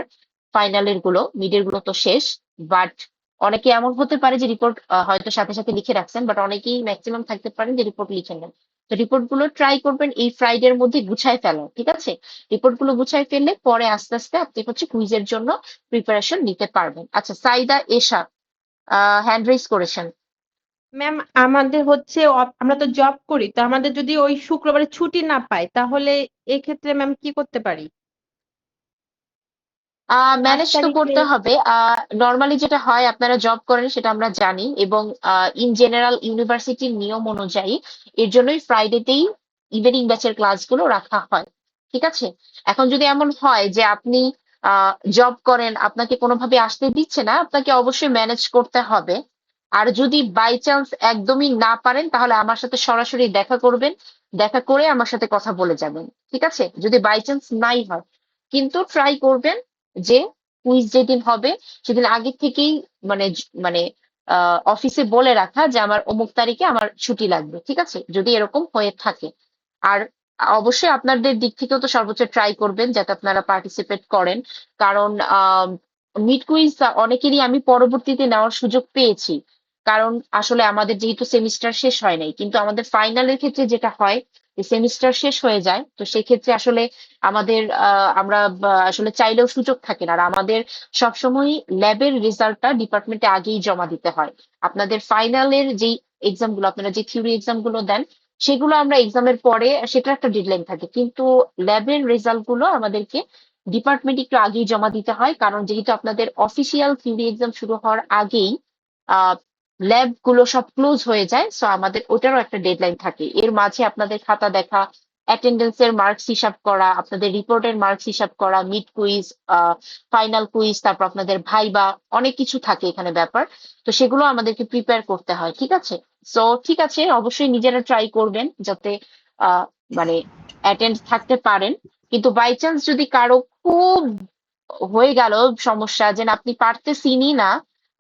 [SPEAKER 1] ফাইনালের গুলো, মিডের গুলো তো শেষ, বাট অনেকে এমন হতে পারে যে রিপোর্ট হয়তো সাথে সাথে লিখে রাখছেন, বাট অনেকেই ম্যাক্সিমাম থাকতে পারেন যে রিপোর্ট লিখে নেন। তো রিপোর্ট গুলো ট্রাই করবেন এই ফ্রাইডের মধ্যে গুছায় ফেলার, ঠিক আছে? রিপোর্ট গুলো গুছায় ফেললে পরে আস্তে আস্তে আপনি হচ্ছে কুইজের জন্য প্রিপারেশন নিতে পারবেন। আচ্ছা, সাইদা এশা হ্যান্ড রেজ করেছেন।
[SPEAKER 2] ম্যাম, আমাদের হচ্ছে আমরা তো জব করি, তো আমাদের যদি ওই শুক্রবারে ছুটি না পাই তাহলে এক্ষেত্রে ম্যাম কি করতে পারি? পাঁচ
[SPEAKER 1] ম্যানেজ তো
[SPEAKER 2] তারিখে
[SPEAKER 1] করতে হবে। নর্মালি যেটা হয়, আপনারা জব করেন সেটা আমরা জানি, এবং ইন জেনারেল ইউনিভার্সিটির নিয়ম অনুযায়ী এর জন্যই ফ্রাইডেতেই ইভিনিং ব্যাচের ক্লাসগুলো রাখা হয়, ঠিক আছে? এখন যদি এমন হয় যে আপনি জব করেন, আপনাকে কোনোভাবে আসতে দিচ্ছে না, আপনাকে অবশ্যই ম্যানেজ করতে হবে। আর যদি বাই চান্স একদমই না পারেন, তাহলে আমার সাথে সরাসরি দেখা করবেন, দেখা করে আমার সাথে কথা বলে যাবেন, ঠিক আছে? যদি বাই চান্স নাই হয়, কিন্তু ট্রাই করবেন যে কুইজ যেদিন হবে সেদিন আগে থেকেই মানে অফিসে বলে রাখা যে আমার অমুক তারিখে আমার ছুটি লাগবে, ঠিক আছে? যদি এরকম হয়ে থাকে। আর অবশ্যই আপনাদের দিক থেকেও তো সর্বোচ্চ ট্রাই করবেন যাতে আপনারা পার্টিসিপেট করেন। কারণ মিড কুইজ অনেকেরই আমি পরবর্তীতে নেওয়ার সুযোগ পেয়েছি। কারণ আসলে আমাদের যেহেতু সেমিস্টার শেষ হয় নাই, কিন্তু আমাদের ফাইনালের ক্ষেত্রে যেটা হয়, সেমিস্টার শেষ হয়ে যায়, তো সেক্ষেত্রে আসলে আমাদের আমরা আসলে চাইলেও সুযোগ থাকে না। আর আমাদের সবসময় ল্যাবের রেজাল্টটা ডিপার্টমেন্টে আগেই জমা দিতে হয়। আপনাদের ফাইনালের যেই এক্সাম গুলো, আপনারা যে থিওরি এক্সাম গুলো দেন, সেগুলো আমরা এক্সামের পরে, সেটা একটা ডেডলাইন থাকে, কিন্তু ল্যাবের রেজাল্ট গুলো আমাদেরকে ডিপার্টমেন্ট একটু আগেই জমা দিতে হয়। কারণ যেহেতু আপনাদের অফিসিয়াল থিওরি এক্সাম শুরু হওয়ার আগেই আহ ল্যাব গুলো সব ক্লোজ হয়ে যায়, সো আমাদের ওটারও একটা ডেডলাইন থাকে। এর মাঝে আপনাদের খাতা দেখা, অ্যাটেন্ডেন্সের মার্কস হিসাব করা, আপনাদের রিপোর্টের মার্কস হিসাব করা, মিড কুইজ, ফাইনাল কুইজ, তারপর আপনাদের ভাইবা, অনেক কিছু থাকে এখানে ব্যাপার। তো সেগুলো আমাদেরকে প্রিপেয়ার করতে হয়, ঠিক আছে? সো ঠিক আছে, অবশ্যই নিজেরা ট্রাই করবেন যাতে আহ মানে অ্যাটেন্ড থাকতে পারেন। কিন্তু বাই চান্স যদি কারো খুব হয়ে গেল সমস্যা যে না, আপনি পারতেছিনই না,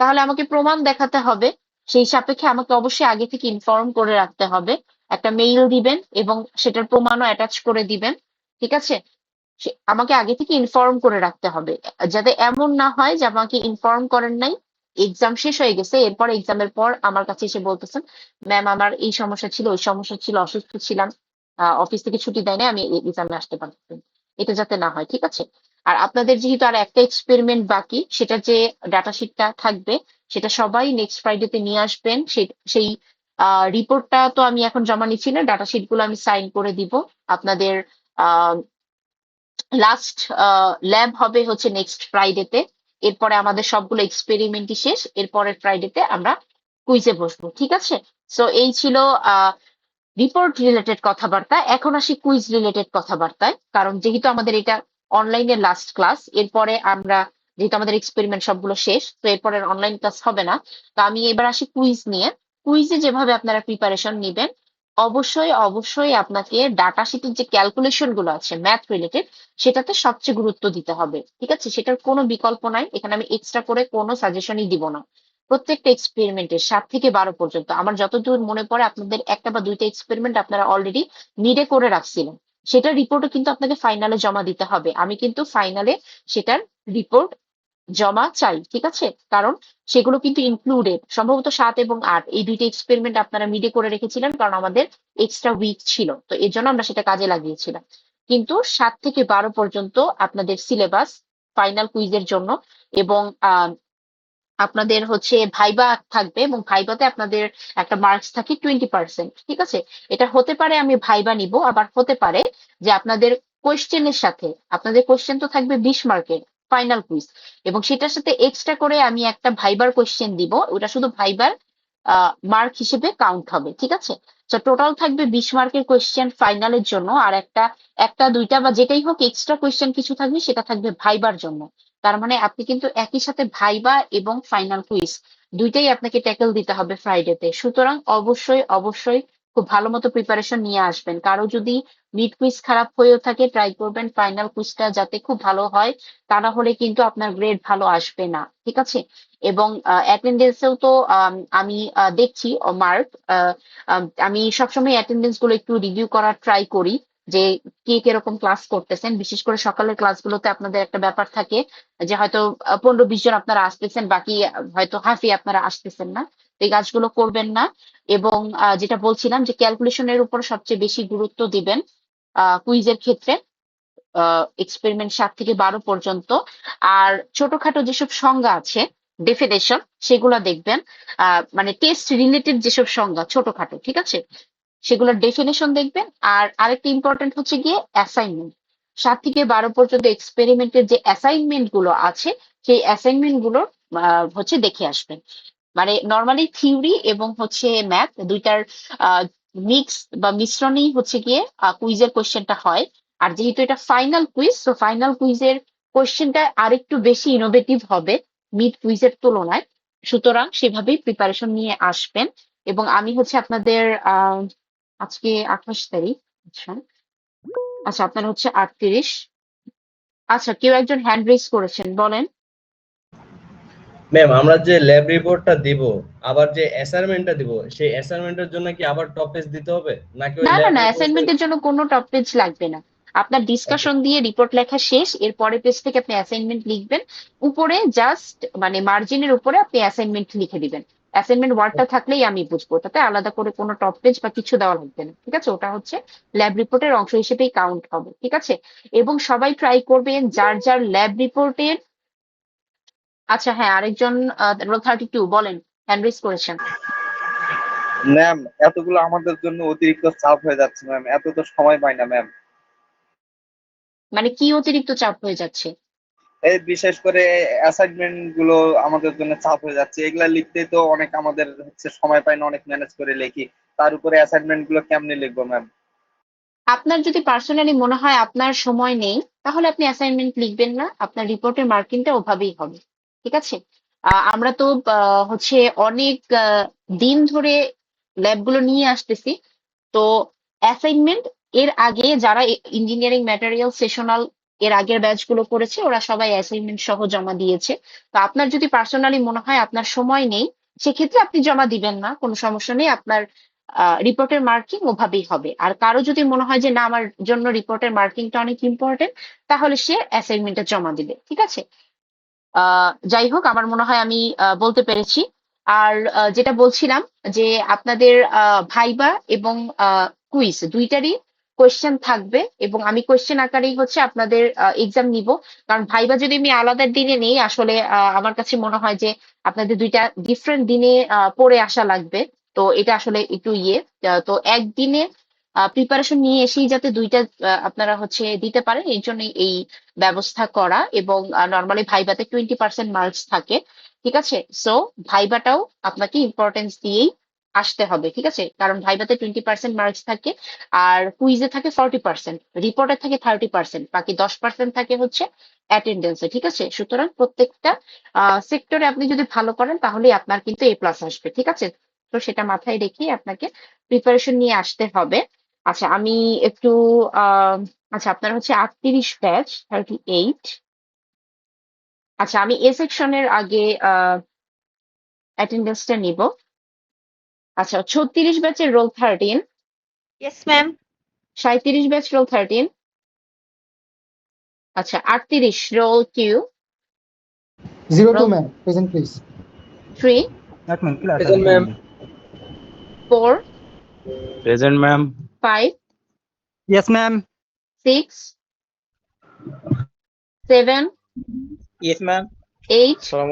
[SPEAKER 1] তাহলে আমাকে প্রমাণ দেখাতে হবে। সেই সাপেক্ষে আমাকে অবশ্যই আগে থেকে ইনফর্ম করে রাখতে হবে, একটা মেইল দিবেন এবং সেটার প্রমাণও অ্যাটাচ করে দিবেন, ঠিক আছে? আমাকে আগে থেকে ইনফর্ম করে রাখতে হবে, যাতে এমন না হয় যে আমাকে ইনফর্ম করেন নাই, এক্সাম শেষ হয়ে গেছে, এরপর এক্সামের পর আমার কাছে এসে বলতেছেন, ম্যাম আমার এই সমস্যা ছিল, ওই সমস্যা ছিল, অসুস্থ ছিলাম, অফিস থেকে ছুটি দেয় না, আমি এক্সামে আসতে পারছি না। এটা যাতে না হয়, ঠিক আছে? আর আপনাদের যেহেতু আর একটা এক্সপেরিমেন্ট বাকি, সেটা যে ডাটা শিটটা থাকবে, সেটা সবাই নেক্সট ফ্রাইডেতে নিয়ে আসবেন। সেই রিপোর্টটা তো আমি এখন জমা নিচ্ছি না, ডাটা শিট গুলো আমি সাইন করে দিব আপনাদের। আহ লাস্ট ল্যাব হবে হচ্ছে নেক্সট ফ্রাইডেতে। এরপরে আমাদের সবগুলো এক্সপেরিমেন্টই শেষ, এরপরের ফ্রাইডেতে আমরা কুইজে বসবো, ঠিক আছে? সো এই ছিল রিপোর্ট রিলেটেড কথাবার্তা। এখন আসি কুইজ রিলেটেড কথাবার্তায়। কারণ যেহেতু আমাদের এটা অনলাইনে লাস্ট ক্লাস, এরপরে আমরা, যেহেতু আমাদের এক্সপেরিমেন্ট সবগুলো শেষ, তো এরপরে অনলাইন ক্লাস হবে না। তো আমি এবার আসি কুইজ নিয়ে। কুইজে যেভাবে আপনারা প্রিপারেশন নিবেন, অবশ্যই অবশ্যই আপনাকে ডাটা শিটের যে ক্যালকুলেশন গুলো আছে ম্যাথ রিলেটেড, সেটাতে সবচেয়ে গুরুত্ব দিতে হবে, ঠিক আছে? সেটার কোনো বিকল্প নাই, এখানে আমি এক্সট্রা করে কোনো সাজেশনই দিব না। প্রত্যেকটা এক্সপেরিমেন্টের 7 থেকে 12 পর্যন্ত আমার যতদূর মনে পড়ে, আপনাদের একটা বা দুইটা এক্সপেরিমেন্ট আপনারা অলরেডি নিডে করে রাখছিলেন, সেটার রিপোর্টও কিন্তু আপনাকে ফাইনালে জমা দিতে হবে। আমি কিন্তু ফাইনালে সেটার রিপোর্ট জমা চাই, ঠিক আছে? কারণ সেগুলো কিন্তু ইনক্লুডেড, সম্ভবত 7 এবং 8 এই দুইটা এক্সপেরিমেন্ট আপনারা মিডে করে রেখেছিলেন, কারণ আমাদের এক্সট্রা উইক ছিল, তো এর জন্য আমরা সেটা কাজে লাগিয়েছিলাম। কিন্তু 7 থেকে 12 পর্যন্ত আপনাদের সিলেবাস ফাইনাল কুইজের জন্য। এবং আপনাদের হচ্ছে ভাইবা থাকবে, এবং ভাইবাতে আপনাদের একটা মার্কস থাকে 20%, ঠিক আছে? এটা হতে পারে আমি ভাইবা নিব, আবার হতে পারে যে আপনাদের কোয়েশ্চেনের সাথে, আপনাদের কোয়েশ্চেন তো থাকবে 20 মার্কের ফাইনাল কুইজ, এবং সেটার সাথে এক্সট্রা করে আমি একটা ভাইবার কোয়েশ্চেন দিব, ওটা শুধু ভাইবার মার্ক হিসেবে কাউন্ট হবে, ঠিক আছে? তো টোটাল থাকবে 20 মার্কের কোয়েশ্চেন ফাইনালের জন্য, আর একটা দুইটা বা যেটাই হোক এক্সট্রা কোয়েশ্চেন কিছু থাকবে সেটা থাকবে ভাইবার জন্য। তার মানে আপনি কিন্তু একই সাথে ভাইবা এবং ফাইনাল কুইজ দুইটাই আপনাকে ট্যাকেল দিতে হবে ফ্রাইডেতে। সুতরাং অবশ্যই অবশ্যই খুব ভালো মতো প্রিপারেশন নিয়ে আসবেন। কারো যদি মিড কুইজ খারাপ হয়েও থাকে, ট্রাই করবেন ফাইনাল কুইজটা যাতে খুব ভালো হয়, তা না হলে কিন্তু আপনার গ্রেড ভালো আসবে না, ঠিক আছে? এবং অ্যাটেন্ডেন্সেও তো আমি দেখছি মার্ক, আমি সবসময় অ্যাটেন্ডেন্স গুলো একটু রিভিউ করার ট্রাই করি যে কে কিরকম ক্লাস করতেছেন। বিশেষ করে সকালের ক্লাসগুলোতে আপনাদের একটা ব্যাপার থাকে যে হয়তো 15-20 জন আপনারা আসতেছেন, বাকি হয়তো হাফই আপনারা আসতেছেন না। তো এই কাজগুলো করবেন না। এবং যেটা বলছিলাম যে ক্যালকুলেশনের উপর সবচেয়ে বেশি গুরুত্ব দিবেন কুইজের ক্ষেত্রে, এক্সপেরিমেন্ট 7 থেকে 12 পর্যন্ত। আর ছোটখাটো যেসব সংজ্ঞা আছে, ডেফিনেশন, সেগুলো দেখবেন। মানে টেস্ট রিলেটেড যেসব সংজ্ঞা ছোটখাটো, ঠিক আছে, সেগুলোর ডেফিনেশন দেখবেন। আর আরেকটা ইম্পর্টেন্ট হচ্ছে গিয়ে অ্যাসাইনমেন্ট। 7 থেকে 12 পর্যন্ত এক্সপেরিমেন্টের যে অ্যাসাইনমেন্ট গুলো আছে, সেই অ্যাসাইনমেন্ট গুলো হচ্ছে দেখে আসবেন। মানে নর্মালি থিওরি এবং হচ্ছে ম্যাথ দুইটার মিক্স বা মিশ্রণেই হচ্ছে গিয়ে কুইজের কোয়েশ্চেনটা হয়। আর যেহেতু এটা ফাইনাল কুইজ, তো ফাইনাল কুইজের কোয়েশ্চেনটা আরেকটু বেশি ইনোভেটিভ হবে মিড কুইজের তুলনায়। সুতরাং সেভাবেই প্রিপারেশন নিয়ে আসবেন। এবং আমি হচ্ছে আপনাদের আজকে 28 তারিখ। আচ্ছা, আচ্ছা, আপনার হচ্ছে 38। আচ্ছা, কেউ একজন হ্যান্ড রেজ করেছেন, বলেন।
[SPEAKER 3] ম্যাম, আমরা যে ল্যাব রিপোর্টটা দিব, আবার যে অ্যাসাইনমেন্টটা দিব, সেই অ্যাসাইনমেন্টের জন্য কি আবার টপ টেস্ট দিতে হবে, নাকি ওই
[SPEAKER 1] না না
[SPEAKER 3] ল্যাব
[SPEAKER 1] না,
[SPEAKER 3] রিপোর্টে?
[SPEAKER 1] অ্যাসাইনমেন্টের জন্য কোনো টপ পেজ লাগবে না। আপনার ডিসকাশন দিয়ে রিপোর্ট লেখা শেষ, এর পরের পেজ থেকে আপনি অ্যাসাইনমেন্ট লিখবেন। উপরে জাস্ট মানে মার্জিনের উপরে আপনি অ্যাসাইনমেন্ট লিখে দিবেন। অ্যাসাইনমেন্ট ওয়ার্ডটা থাকলেই আমি বুঝবো, তাতে আলাদা করে কোনো টপ পেজ বা কিছু দেওয়া লাগবে না, ঠিক আছে? ওটা হচ্ছে ল্যাব রিপোর্টের অংশ হিসেবেই কাউন্ট হবে, ঠিক আছে? এবং সবাই ট্রাই করবেন যার যার ল্যাব রিপোর্টের। আচ্ছা, হ্যাঁ, আরেকজন রোল 32 বলেন, হ্যান্ড রেজ করেছেন।
[SPEAKER 4] ম্যাম, এতগুলো আমাদের জন্য অতিরিক্ত চাপ হয়ে যাচ্ছে ম্যাম, এত তো সময় পাই না ম্যাম।
[SPEAKER 1] মানে কি অতিরিক্ত চাপ হয়ে যাচ্ছে?
[SPEAKER 4] এই বিশেষ করে অ্যাসাইনমেন্ট গুলো আমাদের জন্য চাপ হয়ে যাচ্ছে, এগুলা লিখতে তো অনেক আমাদের হচ্ছে সময় পাই না, অনেক ম্যানেজ করে লিখি, তার উপরে অ্যাসাইনমেন্ট গুলো কেমনে লিখবো ম্যাম?
[SPEAKER 1] আপনার যদি পার্সোনালি মনে হয় আপনার সময় নেই, তাহলে আপনি অ্যাসাইনমেন্ট লিখবেন না, আপনার রিপোর্টের মার্কিংটা ওভাবেই হবে, ঠিক আছে? আমরা তো হচ্ছে অনেক দিন ধরে ল্যাবগুলো নিয়ে আসতেছি। তো অ্যাসাইনমেন্ট এর আগে যারা ইঞ্জিনিয়ারিং ম্যাটেরিয়াল সেশনাল এর আগের ব্যাচ গুলো করেছে, ওরা সবাই অ্যাসাইনমেন্ট সহ জমা দিয়েছে। তো আপনার যদি পার্সোনালি মনে হয় আপনার সময় নেই, সেক্ষেত্রে আপনি জমা দিবেন না, কোনো সমস্যা নেই। আপনার রিপোর্টের মার্কিং ওভাবেই হবে। আর কারো যদি মনে হয় যে না, আমার জন্য রিপোর্টের মার্কিংটা অনেক ইম্পর্টেন্ট, তাহলে সে অ্যাসাইনমেন্টটা জমা দিবে, ঠিক আছে? যাই হোক, আমার মনে হয় আমি বলতে পেরেছি। আর যেটা বলছিলাম যে আপনাদের ভাইবা এবং কুইজ দুইটারই কোয়েশ্চেন থাকবে, এবং আমি কোয়েশ্চেন আকারেই হচ্ছে আপনাদের এক্সাম নিব। কারণ ভাইবা যদি আমি আলাদা দিনে নেই, আসলে আমার কাছে মনে হয় যে আপনাদের দুইটা ডিফারেন্ট দিনে পড়ে আসা লাগবে। তো এটা আসলে একটু তো একদিনে প্রিপারেশন নিয়ে এসেই যাতে দুইটা আপনারা হচ্ছে দিতে পারেন, এই জন্যই এই ব্যবস্থা করা। এবং নর্মালি ভাইভাতে 20% মার্কস থাকে, ঠিক আছে? সো ভাইভাটাও আপনাকে ইম্পর্টেন্স দিয়েই আসতে হবে, ঠিক আছে? কারণ ভাইভাতে 20% মার্কস থাকে, আর কুইজে থাকে 40%, রিপোর্টে থাকে 30%, বাকি 10% থাকে হচ্ছে অ্যাটেন্ডেন্সে, ঠিক আছে? সুতরাং প্রত্যেকটা সেক্টরে আপনি যদি ভালো করেন তাহলে আপনার কিন্তু A+ আসবে, ঠিক আছে? তো সেটা মাথায় রেখে আপনাকে প্রিপারেশন নিয়ে আসতে হবে। আচ্ছা, আমি একটু আচ্ছা, আপনার হচ্ছে 38 ব্যাচ, 38। আচ্ছা, আমি এ সেকশনের আগে অ্যাটেন্ডেন্সটা নিব। আচ্ছা, 36 ব্যাচের roll 13,
[SPEAKER 2] yes ma'am.
[SPEAKER 1] 37 batch roll 13। আচ্ছা, 38 role 2,
[SPEAKER 5] 02
[SPEAKER 1] role
[SPEAKER 5] ma'am, present please.
[SPEAKER 1] 3,
[SPEAKER 6] এক minute class
[SPEAKER 3] present ma'am.
[SPEAKER 1] 4,
[SPEAKER 6] present ma'am.
[SPEAKER 1] 5,
[SPEAKER 6] yes ma'am.
[SPEAKER 1] 6, 7,
[SPEAKER 7] yes ma'am.
[SPEAKER 1] 8,
[SPEAKER 7] সালাম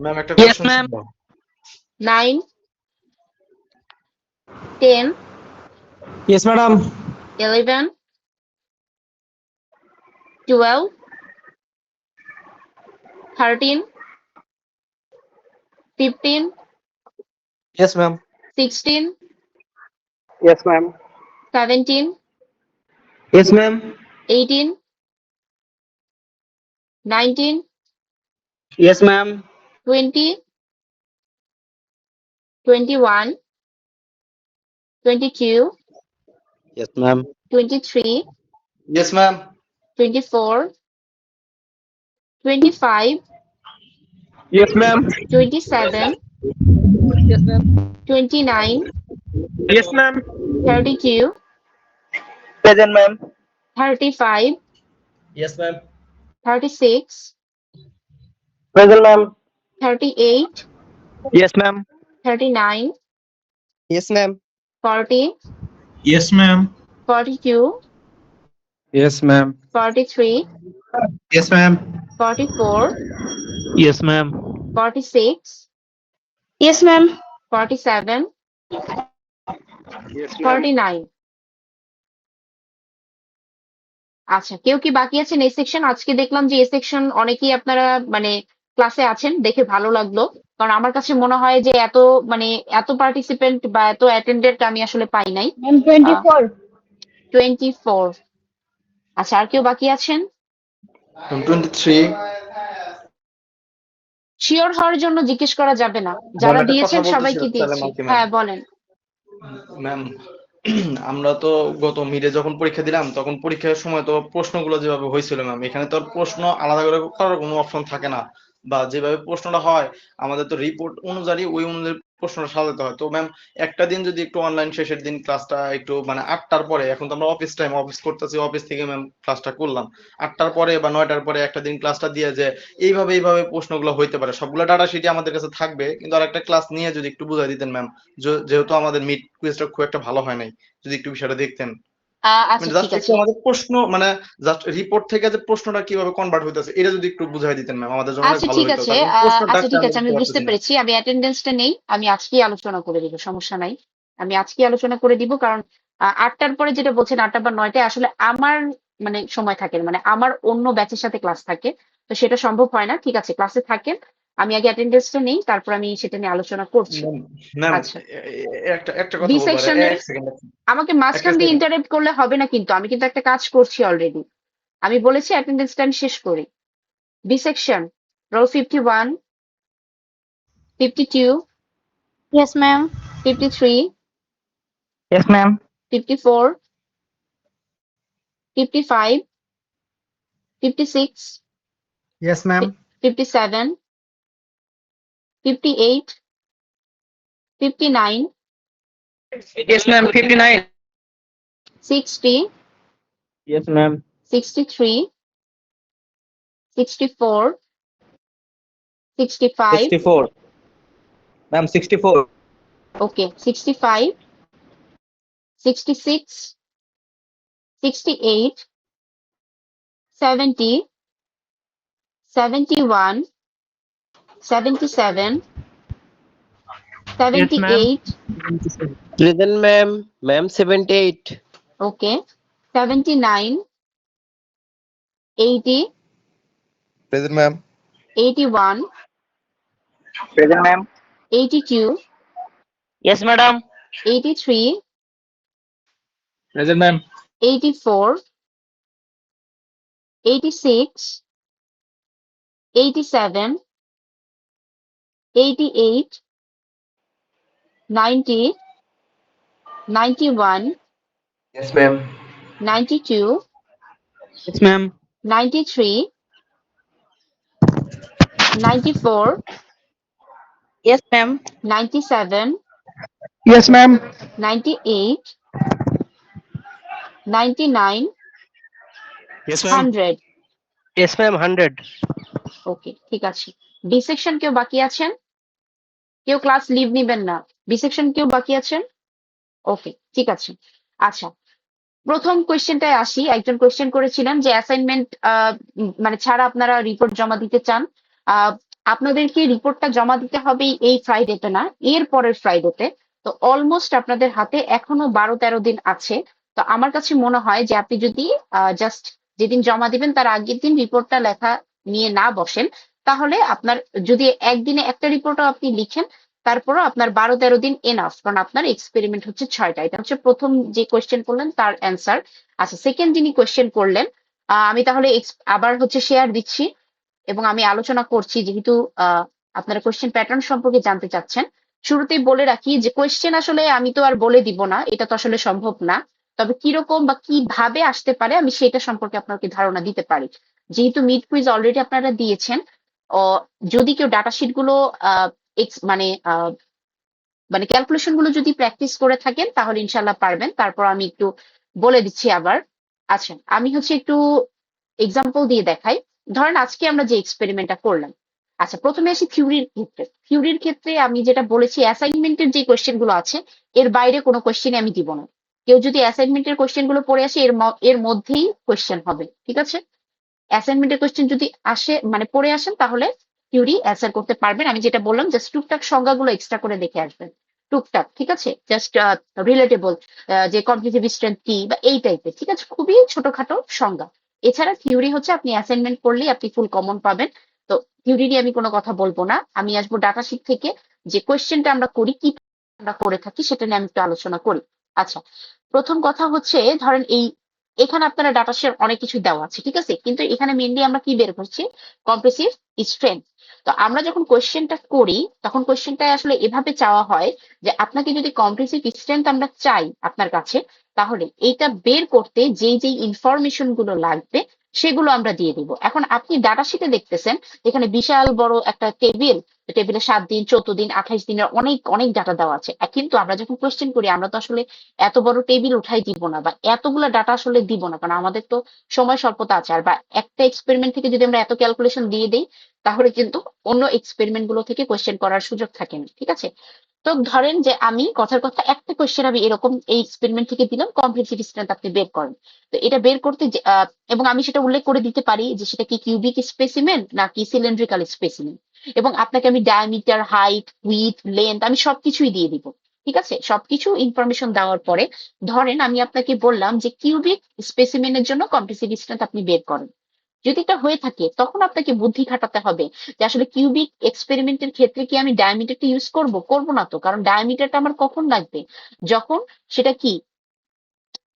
[SPEAKER 7] ম্যাম, একটা
[SPEAKER 6] ইয়েস
[SPEAKER 7] কোশ্চেন
[SPEAKER 6] ম্যাম।
[SPEAKER 7] ছিল।
[SPEAKER 1] 9, 10,
[SPEAKER 6] yes madam.
[SPEAKER 1] 11, 12, 13, 15,
[SPEAKER 6] Yes, ma'am.
[SPEAKER 1] 16,
[SPEAKER 7] Yes, ma'am.
[SPEAKER 1] 17,
[SPEAKER 6] Yes, ma'am.
[SPEAKER 1] 18, 19,
[SPEAKER 6] Yes, ma'am.
[SPEAKER 1] 20, 21, 22,
[SPEAKER 6] Yes, ma'am.
[SPEAKER 1] 23,
[SPEAKER 6] Yes, ma'am.
[SPEAKER 1] 24, 25,
[SPEAKER 6] Yes, ma'am.
[SPEAKER 1] 27,
[SPEAKER 6] Yes, ma'am.
[SPEAKER 1] 29,
[SPEAKER 6] Yes, ma'am.
[SPEAKER 1] 32,
[SPEAKER 7] Present, ma'am.
[SPEAKER 1] 35,
[SPEAKER 3] Yes, ma'am.
[SPEAKER 1] 36,
[SPEAKER 7] Present, ma'am.
[SPEAKER 1] 38,
[SPEAKER 6] Yes, ma'am.
[SPEAKER 1] 39,
[SPEAKER 6] Yes, ma'am.
[SPEAKER 1] 40,
[SPEAKER 6] Yes, ma'am.
[SPEAKER 1] 42,
[SPEAKER 6] Yes, ma'am.
[SPEAKER 1] 43,
[SPEAKER 6] Yes, ma'am.
[SPEAKER 1] 44,
[SPEAKER 6] Yes, ma'am.
[SPEAKER 1] 46,
[SPEAKER 7] Yes, ma'am.
[SPEAKER 1] 47,
[SPEAKER 7] Yes, ma'am.
[SPEAKER 1] 49. আচ্ছা, কেউ কি বাকি আছেন এই section? আজকে দেখলাম যে এই সেকশন অনেকেই আপনারা মানে ক্লাসে আছেন, দেখে ভালো লাগলো। কারণ আমার কাছে মনে হয় যে মানে এত পার্টিসিপেন্ট বা এত অ্যাটেন্ডেন্ট আমি আসলে পাই নাই। 24। আচ্ছা, আর কেউ বাকি আছেন?
[SPEAKER 6] 23.
[SPEAKER 1] শিওর হওয়ার জন্য জিজ্ঞেস করা যাবে না,
[SPEAKER 8] ম্যাম
[SPEAKER 1] যারা
[SPEAKER 8] একটা কথা
[SPEAKER 1] দিয়েছেন
[SPEAKER 8] বলতেছিলাম
[SPEAKER 1] সবাইকে
[SPEAKER 8] তাহলে
[SPEAKER 1] দিয়েছি।
[SPEAKER 8] মালতি ম্যাম।
[SPEAKER 1] হ্যাঁ বলেন।
[SPEAKER 8] ম্যাম আমরা তো গত মিডে যখন পরীক্ষা দিলাম তখন পরীক্ষার সময় তো প্রশ্নগুলো যেভাবে হয়েছিল ম্যাম, এখানে তো আর প্রশ্ন আলাদা করে করার কোনো অপশন থাকে না, বা যেভাবে প্রশ্নটা হয় আমাদের তো রিপোর্ট অনুযায়ী ওই অনুযায়ী প্রশ্নটা সাজাতে হয়। তো ম্যাম একটা দিন যদি একটু অনলাইন শেষের দিন ক্লাসটা একটু মানে 8টার পরে, এখন তো আমরা অফিস টাইম অফিস করতেছি, অফিস থেকে ম্যাম ক্লাসটা করলাম 8টার পরে বা 9টার পরে একটা দিন ক্লাসটা দিয়ে যে এইভাবে প্রশ্নগুলো হইতে পারে, সবগুলো ডাটা শিটই আমাদের কাছে থাকবে, কিন্তু আর একটা ক্লাস নিয়ে যদি একটু বুঝাই দিতেন ম্যাম, যেহেতু আমাদের মিড কুইজটা খুব একটা ভালো হয় নাই, যদি একটু বিষয়টা দেখতেন।
[SPEAKER 1] আচ্ছা,
[SPEAKER 8] মানে
[SPEAKER 1] ঠিক
[SPEAKER 8] জাস্ট একটু
[SPEAKER 1] আছে।
[SPEAKER 8] আমাদের প্রশ্ন মানে জাস্ট রিপোর্ট থেকে যে প্রশ্নটা কিভাবে কনভার্ট হইতেছে এটা যদি একটু বুঝাই দিতেন ম্যাম, আমাদের জন্য অনেক
[SPEAKER 1] আচ্ছা,
[SPEAKER 8] ভালো
[SPEAKER 1] ঠিক
[SPEAKER 8] হইতো,
[SPEAKER 1] আছে।
[SPEAKER 8] কারণ প্রশ্নটা
[SPEAKER 1] আচ্ছা, ঠিক আছে,
[SPEAKER 8] আমি
[SPEAKER 1] আমি
[SPEAKER 8] বুঝতে
[SPEAKER 1] বুঝতে
[SPEAKER 8] পারতেছি না।
[SPEAKER 1] পেরেছি। আমি অ্যাটেন্ডেন্সটা নেই, আমি আজকেই আলোচনা করে দিব, সমস্যা নাই। আমি আজকেই আলোচনা করে দিব, কারণ 8টার পরে যেটা বলছেন 8টা বা 9টায় আসলে আমার মানে সময় থাকে না, মানে আমার অন্য ব্যাচের সাথে ক্লাস থাকে, তো সেটা সম্ভব হয় না। ঠিক আছে, ক্লাসে থাকেন, আমি আগে অ্যাটেন্ডেন্সটা নেই, তারপর আমি সেটা নিয়ে আলোচনা করছি।
[SPEAKER 8] ম্যাম
[SPEAKER 1] আচ্ছা,
[SPEAKER 8] একটা
[SPEAKER 1] বি
[SPEAKER 8] কথা বলবো,
[SPEAKER 1] সেকশনের
[SPEAKER 8] এক সেকেন্ড,
[SPEAKER 1] আমাকে
[SPEAKER 8] একটা
[SPEAKER 1] মাঝখান দিয়ে
[SPEAKER 8] সেকেন্ড।
[SPEAKER 1] ইন্টারাপ্ট করলে হবে না, কিন্তু আমি কিন্তু একটা কাজ করছি অলরেডি। আমি বলেছি অ্যাটেন্ডেন্সটা আমি শেষ করি। B section, roll 51, 52,
[SPEAKER 7] Yes, ma'am.
[SPEAKER 1] 53,
[SPEAKER 6] Yes, ma'am.
[SPEAKER 1] 54, 55, 56,
[SPEAKER 5] Yes, ma'am.
[SPEAKER 1] 57, 58, 59,
[SPEAKER 6] Yes, ma'am. 59.
[SPEAKER 1] 60,
[SPEAKER 6] Yes, ma'am.
[SPEAKER 1] 63, 64, 65,
[SPEAKER 6] 64. Ma'am, 64.
[SPEAKER 1] okay, 65, 66, 68, 70, 71, 77, 78,
[SPEAKER 9] Present, ma'am. Ma'am, 78.
[SPEAKER 1] okay, 79, 80,
[SPEAKER 9] Present, ma'am.
[SPEAKER 1] 81,
[SPEAKER 7] Present, ma'am.
[SPEAKER 1] 82,
[SPEAKER 6] Yes, madam.
[SPEAKER 1] 83,
[SPEAKER 6] Present, ma'am.
[SPEAKER 1] 84, 86, 87, 88, 90, 91,
[SPEAKER 9] Yes, ma'am.
[SPEAKER 1] 92,
[SPEAKER 6] Yes, ma'am.
[SPEAKER 1] 93, 94,
[SPEAKER 7] Yes, ma'am.
[SPEAKER 1] 97,
[SPEAKER 6] Yes, ma'am.
[SPEAKER 1] 98, 99,
[SPEAKER 6] Yes,
[SPEAKER 1] 100.
[SPEAKER 6] Yes, ma'am. 100.
[SPEAKER 1] ওকে, ঠিক আছে। B section কেউ বাকি আছেন? কেউ class leave নিবেন না। B section কেউ বাকি আছেন? ওকে, ঠিক আছে। আচ্ছা, প্রথম কোয়েশ্চেনটায় আসি। একজন কোয়েশ্চেন করেছিলেন যে অ্যাসাইনমেন্ট মানে ছাড়া আপনারা রিপোর্ট জমা দিতে চান। আহ, আপনাদেরকে রিপোর্টটা জমা দিতে হবে এই ফ্রাইডেতে না, এর পরের ফ্রাইডেতে। তো অলমোস্ট আপনাদের হাতে এখনো 12-13 দিন আছে। তো আমার কাছে মনে হয় যে আপনি যদি জাস্ট যেদিন জমা দিবেন তার আগের দিন রিপোর্টটা লেখা নিয়ে না বসেন, তাহলে আপনার যদি একদিনে একটা রিপোর্টও আপনি লিখেন, তারপরও আপনার 12-13 দিন এনাফ, কারণ আপনার এক্সপেরিমেন্ট হচ্ছে 6টা। এটা হচ্ছে প্রথম যে কোয়েশ্চেন করলেন তার অ্যান্সার। আচ্ছা, সেকেন্ড যিনি কোয়েশ্চেন করলেন, আমি তাহলে আবার হচ্ছে শেয়ার দিচ্ছি এবং আমি আলোচনা করছি, যেহেতু আপনারা কোয়েশ্চেন প্যাটার্ন সম্পর্কে জানতে চাচ্ছেন। শুরুতেই বলে রাখি যে কোয়েশ্চেন আসলে আমি তো আর বলে দিব না, এটা তো আসলে সম্ভব না। তবে কিরকম বা কিভাবে আসতে পারে আমি সেটা সম্পর্কে আপনাকে ধারণা দিতে পারি। যেহেতু মিড কুইজ অলরেডি আপনারা দিয়েছেন, ও যদি কেউ ডাটা শিট গুলো মানে মানে ক্যালকুলেশন গুলো যদি প্র্যাকটিস করে থাকেন তাহলে ইনশাল্লাহ পারবেন। তারপর আমি একটু বলে দিচ্ছি আবার। আচ্ছা, আমি হচ্ছে একটু এক্সাম্পল দিয়ে দেখাই। ধরেন আজকে আমরা যে এক্সপেরিমেন্টটা করলাম। আচ্ছা, প্রথমে আসি থিওরির ক্ষেত্রে। থিওরির ক্ষেত্রে আমি যেটা বলেছি, অ্যাসাইনমেন্টের যে কোয়েশ্চেন গুলো আছে এর বাইরে কোনো কোয়েশ্চেনই আমি দিব না। কেউ যদি অ্যাসাইনমেন্টের কোয়েশ্চেন গুলো পড়ে আসে এর মধ্যেই কোয়েশ্চেন হবে, ঠিক আছে? অ্যাসাইনমেন্টের কোয়েশ্চেন যদি আসে মানে পড়ে আসেন তাহলে থিওরি অ্যান্সার করতে পারবেন। আমি যেটা বললাম জাস্ট টুকটাক সংজ্ঞাগুলো এক্সট্রা করে দেখে আসবেন, টুকটাক, ঠিক আছে? জাস্ট রিলেটেবল, যে কম্পিটিটিভ স্ট্রেংথ কি বা এই টাইপের, ঠিক আছে? খুবই ছোটখাটো সংজ্ঞা। এছাড়া থিওরি হচ্ছে আপনি অ্যাসাইনমেন্ট করলেই আপনি ফুল কমন পাবেন। তো থিওরি নিয়ে আমি কোনো কথা বলবো না, আমি আসবো ডাটা শিট থেকে যে কোয়েশ্চেনটা আমরা করি, কি আমরা করে থাকি সেটা নিয়ে আমি একটু আলোচনা করি। আচ্ছা, প্রথম কথা হচ্ছে ধরেন এখানে আপনারা ডাটা শিট অনেক কিছু দেওয়া আছে, ঠিক আছে? কিন্তু এখানে মেইনলি আমরা কি বের করছি? Compressive strength. তো আমরা যখন কোয়েশ্চেনটা করি তখন কোয়েশ্চেনটা আসলে এভাবে চাওয়া হয় যে আপনাকে যদি কম্প্রেসিভ স্ট্রেংথ আমরা চাই আপনার কাছে, তাহলে এইটা বের করতে যেই যেই ইনফরমেশন গুলো লাগবে সেগুলো আমরা দিয়ে দিব। এখন আপনি ডাটা শিটে দেখতেছেন এখানে বিশাল বড় একটা টেবিলে 7 দিন, 14 দিন, 28 দিনের অনেক অনেক ডাটা দেওয়া আছে। কিন্তু আমরা যখন কোয়েশ্চেন করি আমরা তো আসলে এত বড় টেবিল উঠাই দিব না বা এতগুলা ডাটা আসলে দিব না, কারণ আমাদের তো সময় স্বল্পতা আছে। আর বা একটা এক্সপেরিমেন্ট থেকে যদি আমরা এত ক্যালকুলেশন দিয়ে দিই তাহলে কিন্তু অন্য এক্সপেরিমেন্ট গুলো থেকে কোয়েশ্চেন করার সুযোগ থাকে না, ঠিক আছে? তো ধরেন যে আমি কথার কথা একটা কোয়েশ্চেন আমি এরকম এই এক্সপেরিমেন্ট থেকে দিলাম, কম্প্রেসিভ স্ট্রেংথ আপনি বের করেন। তো এটা বের করতে এবং আমি সেটা উল্লেখ করে দিতে পারি যে সেটা কি কিউবিক স্পেসিমেন নাকি সিলিন্ড্রিক্যাল স্পেসিমেন, এবং আপনাকে আমি ডায়ামিটার, হাইট, উইথ, লেন্থ আমি সবকিছুই দিয়ে দিব, ঠিক আছে? সবকিছু ইনফরমেশন দেওয়ার পরে ধরেন আমি আপনাকে বললাম যে কিউবিক স্পেসিমেনের জন্য কম্প্রেসিভ স্ট্রেংথ আপনি বের করেন। যদি এটা হয়ে থাকে তখন আপনাকে বুদ্ধি খাটাতে হবে যে আসলে কিউবিক এক্সপেরিমেন্টের ক্ষেত্রে কি আমি ডায়ামিটারটা ইউজ করব না তো, কারণ ডায়ামিটারটা আমার কখন লাগবে? যখন সেটা কি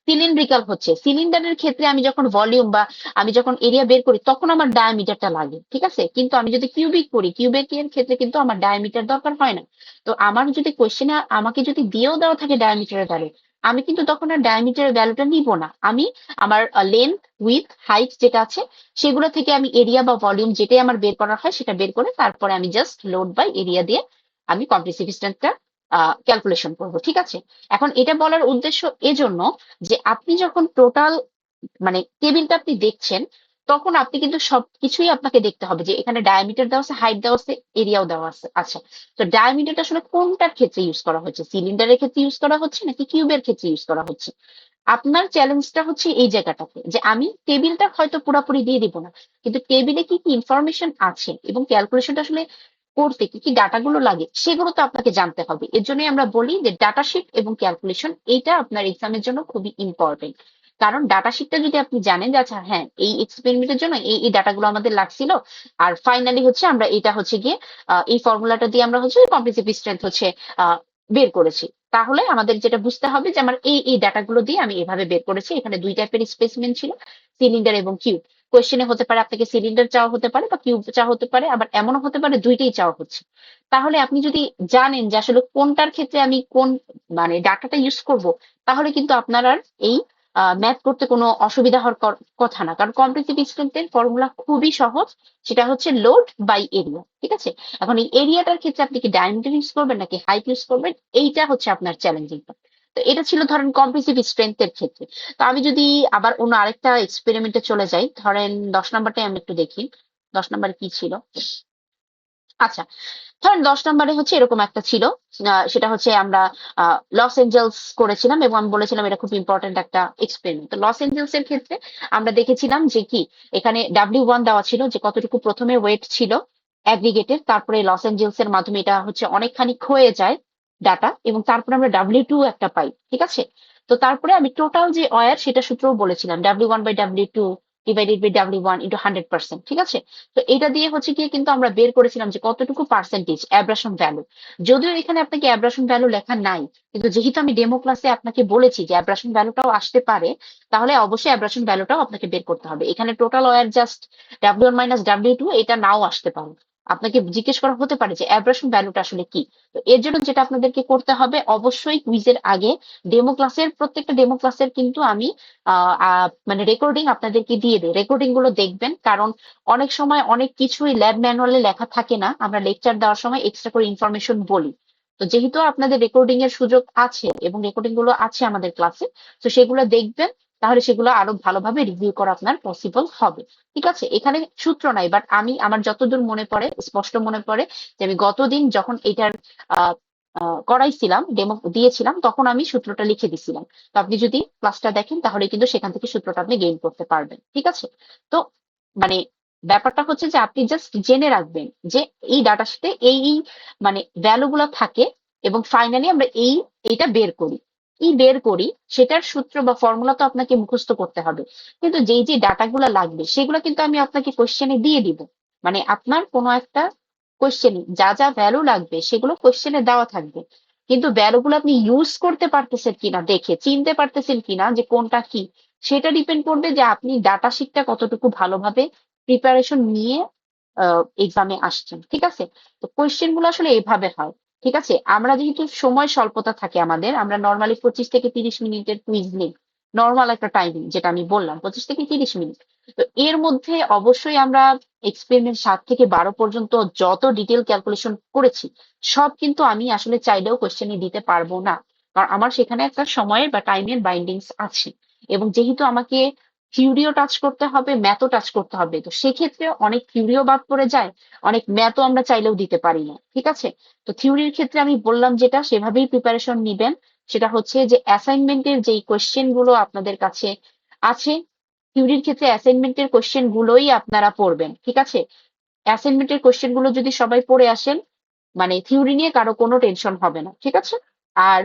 [SPEAKER 1] সিলিন্ড্রিক্যাল হচ্ছে। সিলিন্ডারের ক্ষেত্রে আমি যখন ভলিউম বা আমি যখন এরিয়া বের করি তখন আমার ডায়ামিটারটা লাগে, ঠিক আছে? কিন্তু আমি যদি কিউবিক করি, কিউবিকের ক্ষেত্রে কিন্তু আমার ডায়ামিটার দরকার হয় না। তো আমার যদি কোশ্চেনে আমাকে যদি দিয়েও দেওয়া থাকে ডায়ামিটারের ভ্যালু, আমি কিন্তু তখন আর ডায়ামিটারের ভ্যালুটা নিব না। আমি আমার লেন্থ, উইথ, হাইট যেটা আছে সেগুলো থেকে আমি এরিয়া বা ভলিউম যেটাই আমার বের করা হয় সেটা বের করে তারপরে আমি জাস্ট লোড বাই এরিয়া দিয়ে আমি কম্প্রেসিভ স্ট্রেংথটা ক্যালকুলেশন করবো, ঠিক আছে? এখন এটা বলার উদ্দেশ্য এজন্য যে আপনি যখন টোটাল মানে টেবিলটা আপনি দেখছেন তখন আপনি কিন্তু সবকিছুই আপনাকে দেখতে হবে যে এখানে ডায়ামিটার দেওয়া আছে, হাইট দেওয়া আছে, এরিয়াও দেওয়া আছে। আচ্ছা, তো ডায়ামিটারটা আসলে কোনটার ক্ষেত্রে ইউজ করা হচ্ছে? সিলিন্ডারের ক্ষেত্রে ইউজ করা হচ্ছে নাকি কিউবের ক্ষেত্রে ইউজ করা হচ্ছে? আপনার চ্যালেঞ্জটা হচ্ছে এই জায়গাটাতে যে আমি টেবিলটা হয়তো পুরোপুরি দিয়ে দিব না, কিন্তু টেবিলে কি কি ইনফরমেশন আছে এবং ক্যালকুলেশনটা আসলে করতে কি কি ডাটাগুলো লাগে সেগুলো তো আপনাকে জানতে হবে। এর জন্যই আমরা বলি যে ডাটা শিট এবং ক্যালকুলেশন এইটা আপনার এক্সামের জন্য খুবই ইম্পর্টেন্ট। কারণ ডাটা শিটটা যদি আপনি জানেন যে আচ্ছা হ্যাঁ এই এক্সপেরিমেন্টের জন্য এই ডাটাগুলো আমাদের লাগছিল, আর ফাইনালি হচ্ছে আমরা এটা হচ্ছে গিয়ে এই ফর্মুলাটা দিয়ে আমরা হচ্ছে কম্প্রেসিভ স্ট্রেংথ হচ্ছে বের করেছি, তাহলে আমাদের যেটা বুঝতে হবে যে আমার এই ডাটাগুলো দিয়ে আমি এভাবে বের করেছি। এখানে দুই টাইপের স্পেসিমেন ছিল, সিলিন্ডার এবং কিউব। কোয়েশ্চেনে হতে পারে আপনাকে সিলিন্ডার চাওয়া হতে পারে বা কিউব চাওয়া হতে পারে, আবার এমনও হতে পারে দুইটাই চাওয়া হচ্ছে। তাহলে আপনি যদি জানেন যে আসলে কোনটার ক্ষেত্রে আমি কোন মানে ডাটাটা ইউজ করব, তাহলে কিন্তু আপনার আর এই ম্যাথ করতে কোনো অসুবিধা হওয়ার কথা না, কারণ কম্প্রেসিভ স্ট্রেংথের ফর্মুলা খুবই সহজ, সেটা হচ্ছে লোড বাই এরিয়া, ঠিক আছে? এখন এই এরিয়াটার ক্ষেত্রে আপনি কি ডায়ামিটার ইউজ করবেন নাকি হাইট ইউজ করবেন, এইটা হচ্ছে আপনার চ্যালেঞ্জিং। তো এটা ছিল ধরেন কম্প্রেসিভ স্ট্রেংথের ক্ষেত্রে। তো আমি যদি আবার অন্য আরেকটা এক্সপেরিমেন্টে চলে যাই, ধরেন 10 নাম্বারটাই আমি একটু দেখি 10 নাম্বারে কি ছিল। আচ্ছা, ধরেন 10 নম্বরে হচ্ছে এরকম একটা ছিল, সেটা হচ্ছে আমরা লস এঞ্জেলস করেছিলাম এবং আমি বলেছিলাম এটা খুব ইম্পর্টেন্ট একটা এক্সপেরিমেন্ট। তো লস এঞ্জেলস এর ক্ষেত্রে আমরা দেখেছিলাম যে কি এখানে W1 দেওয়া ছিল যে কতটুকু প্রথমে ওয়েট ছিল অ্যাগ্রিগেটের, তারপরে লস এঞ্জেলস এর মাধ্যমে এটা হচ্ছে অনেকখানি ক্ষয়ে যায় ডাটা, এবং তারপরে আমরা W2 একটা পাই, ঠিক আছে? তো তারপরে আমি টোটাল যে ওয়ার সেটা সূত্রও বলেছিলাম W1/W2 divided by W1 into 100%, ঠিক আছে? তো এটা দিয়ে হচ্ছে গিয়ে কিন্তু আমরা বের করেছিলাম যে কতটুকু পার্সেন্টেজ অ্যাব্রাশন ভ্যালু। যদিও এখানে আপনাকে অ্যাব্রাশন ভ্যালু লেখা নাই, কিন্তু যেহেতু আমি ডেমো ক্লাসে আপনাকে বলেছি যে অ্যাব্রাশন ভ্যালুটাও আসতে পারে, তাহলে অবশ্যই অ্যাব্রাশন ভ্যালুটাও আপনাকে বের করতে হবে। এখানে total wire just W1 minus W2, এটা নাও আসতে পারে। আপনাকে জিজ্ঞেস করা হতে পারে যে অ্যাব্রাশন ভ্যালুটা আসলে কি। তো এর জন্য যেটা আপনাদেরকে করতে হবে, অবশ্যই কুইজের আগে প্রত্যেকটা ডেমো ক্লাসের কিন্তু আমি মানে রেকর্ডিং আপনাদেরকে দিয়ে দিই। রেকর্ডিং গুলো দেখবেন, কারণ অনেক সময় অনেক কিছুই ল্যাব ম্যানুয়ালে লেখা থাকে না, আমরা লেকচার দেওয়ার সময় এক্সট্রা করে ইনফরমেশন বলি। তো যেহেতু আপনাদের রেকর্ডিং এর সুযোগ আছে এবং রেকর্ডিং গুলো আছে আমাদের ক্লাসে, তো সেগুলো দেখবেন, তাহলে সেগুলো আরো ভালোভাবে রিভিউ করা আপনার পসিবল হবে। ঠিক আছে? এখানে সূত্র নাই, বাট আমার যতদূর মনে পড়ে, স্পষ্ট মনে পড়ে যে আমি গতদিন যখন এটার আহ করাইছিলাম, ডেমো দিয়েছিলাম, তখন আমি সূত্রটা লিখে দিছিলাম। তো আপনি যদি ক্লাসটা দেখেন, তাহলে কিন্তু সেখান থেকে সূত্রটা আপনি গেইন করতে পারবেন। ঠিক আছে? তো মানে ব্যাপারটা হচ্ছে যে আপনি জাস্ট জেনে রাখবেন যে এই ডাটাশিটে এই মানে ভ্যালু গুলো থাকে, এবং ফাইনালি আমরা এইটা বের করি, সেটার সূত্র বা ফর্মুলা তো আপনাকে মুখস্থ করতে হবে। কিন্তু যে ডাটাগুলো লাগবে সেগুলো কিন্তু আমি আপনাকে কোশ্চেনে দিয়ে দিব। মানে আপনার কোনো একটা কোশ্চেনে যা ভ্যালু লাগবে সেগুলো কোশ্চেনে দেওয়া থাকবে, কিন্তু ভ্যালুগুলো আপনি ইউজ করতে পারতেছেন কিনা, দেখে চিনতে পারতেছেন কিনা যে কোনটা কি, সেটা ডিপেন্ড করবে যে আপনি ডাটা শিটটা কতটুকু ভালোভাবে প্রিপারেশন নিয়ে এক্সামে আসছেন। ঠিক আছে? তো কোয়েশ্চেন গুলো আসলে এভাবে হয়। ঠিক আছে? আমরা যেহেতু সময় স্বল্পতা থাকে আমাদের, আমরা নর্মালি 25 থেকে 30 মিনিটের কুইজ নিই। নর্মাল একটা টাইমিং যেটা আমি বললাম, 25 থেকে 30 মিনিট। তো এর মধ্যে অবশ্যই আমরা এক্সপেরিমেন্ট 7 থেকে 12 পর্যন্ত যত ডিটেল ক্যালকুলেশন করেছি, সব কিন্তু আমি আসলে চাইলেও কোয়েশ্চেনে দিতে পারবো না, কারণ আমার সেখানে একটা সময়ের বা টাইমের বাইন্ডিংস আছে। এবং যেহেতু আমাকে থিওরিও টাচ করতে হবে, ম্যাথও টাচ করতে হবে, তো সেক্ষেত্রে অনেক থিওরিও বাদ পড়ে যায়, অনেক ম্যাথও আমরা চাইলেও দিতে পারি না। ঠিক আছে? তো থিওরির ক্ষেত্রে আমি বললাম যেটা, সেভাবেই প্রিপারেশন নিবেন। সেটা হচ্ছে যে অ্যাসাইনমেন্টের যেই কোয়েশ্চেন গুলো আপনাদের কাছে আছে, থিওরির ক্ষেত্রে অ্যাসাইনমেন্টের কোয়েশ্চেন গুলোই আপনারা পড়বেন। ঠিক আছে? অ্যাসাইনমেন্টের কোয়েশ্চেন গুলো যদি সবাই পড়ে আসেন, মানে থিওরি নিয়ে কারো কোনো টেনশন হবে না। ঠিক আছে? আর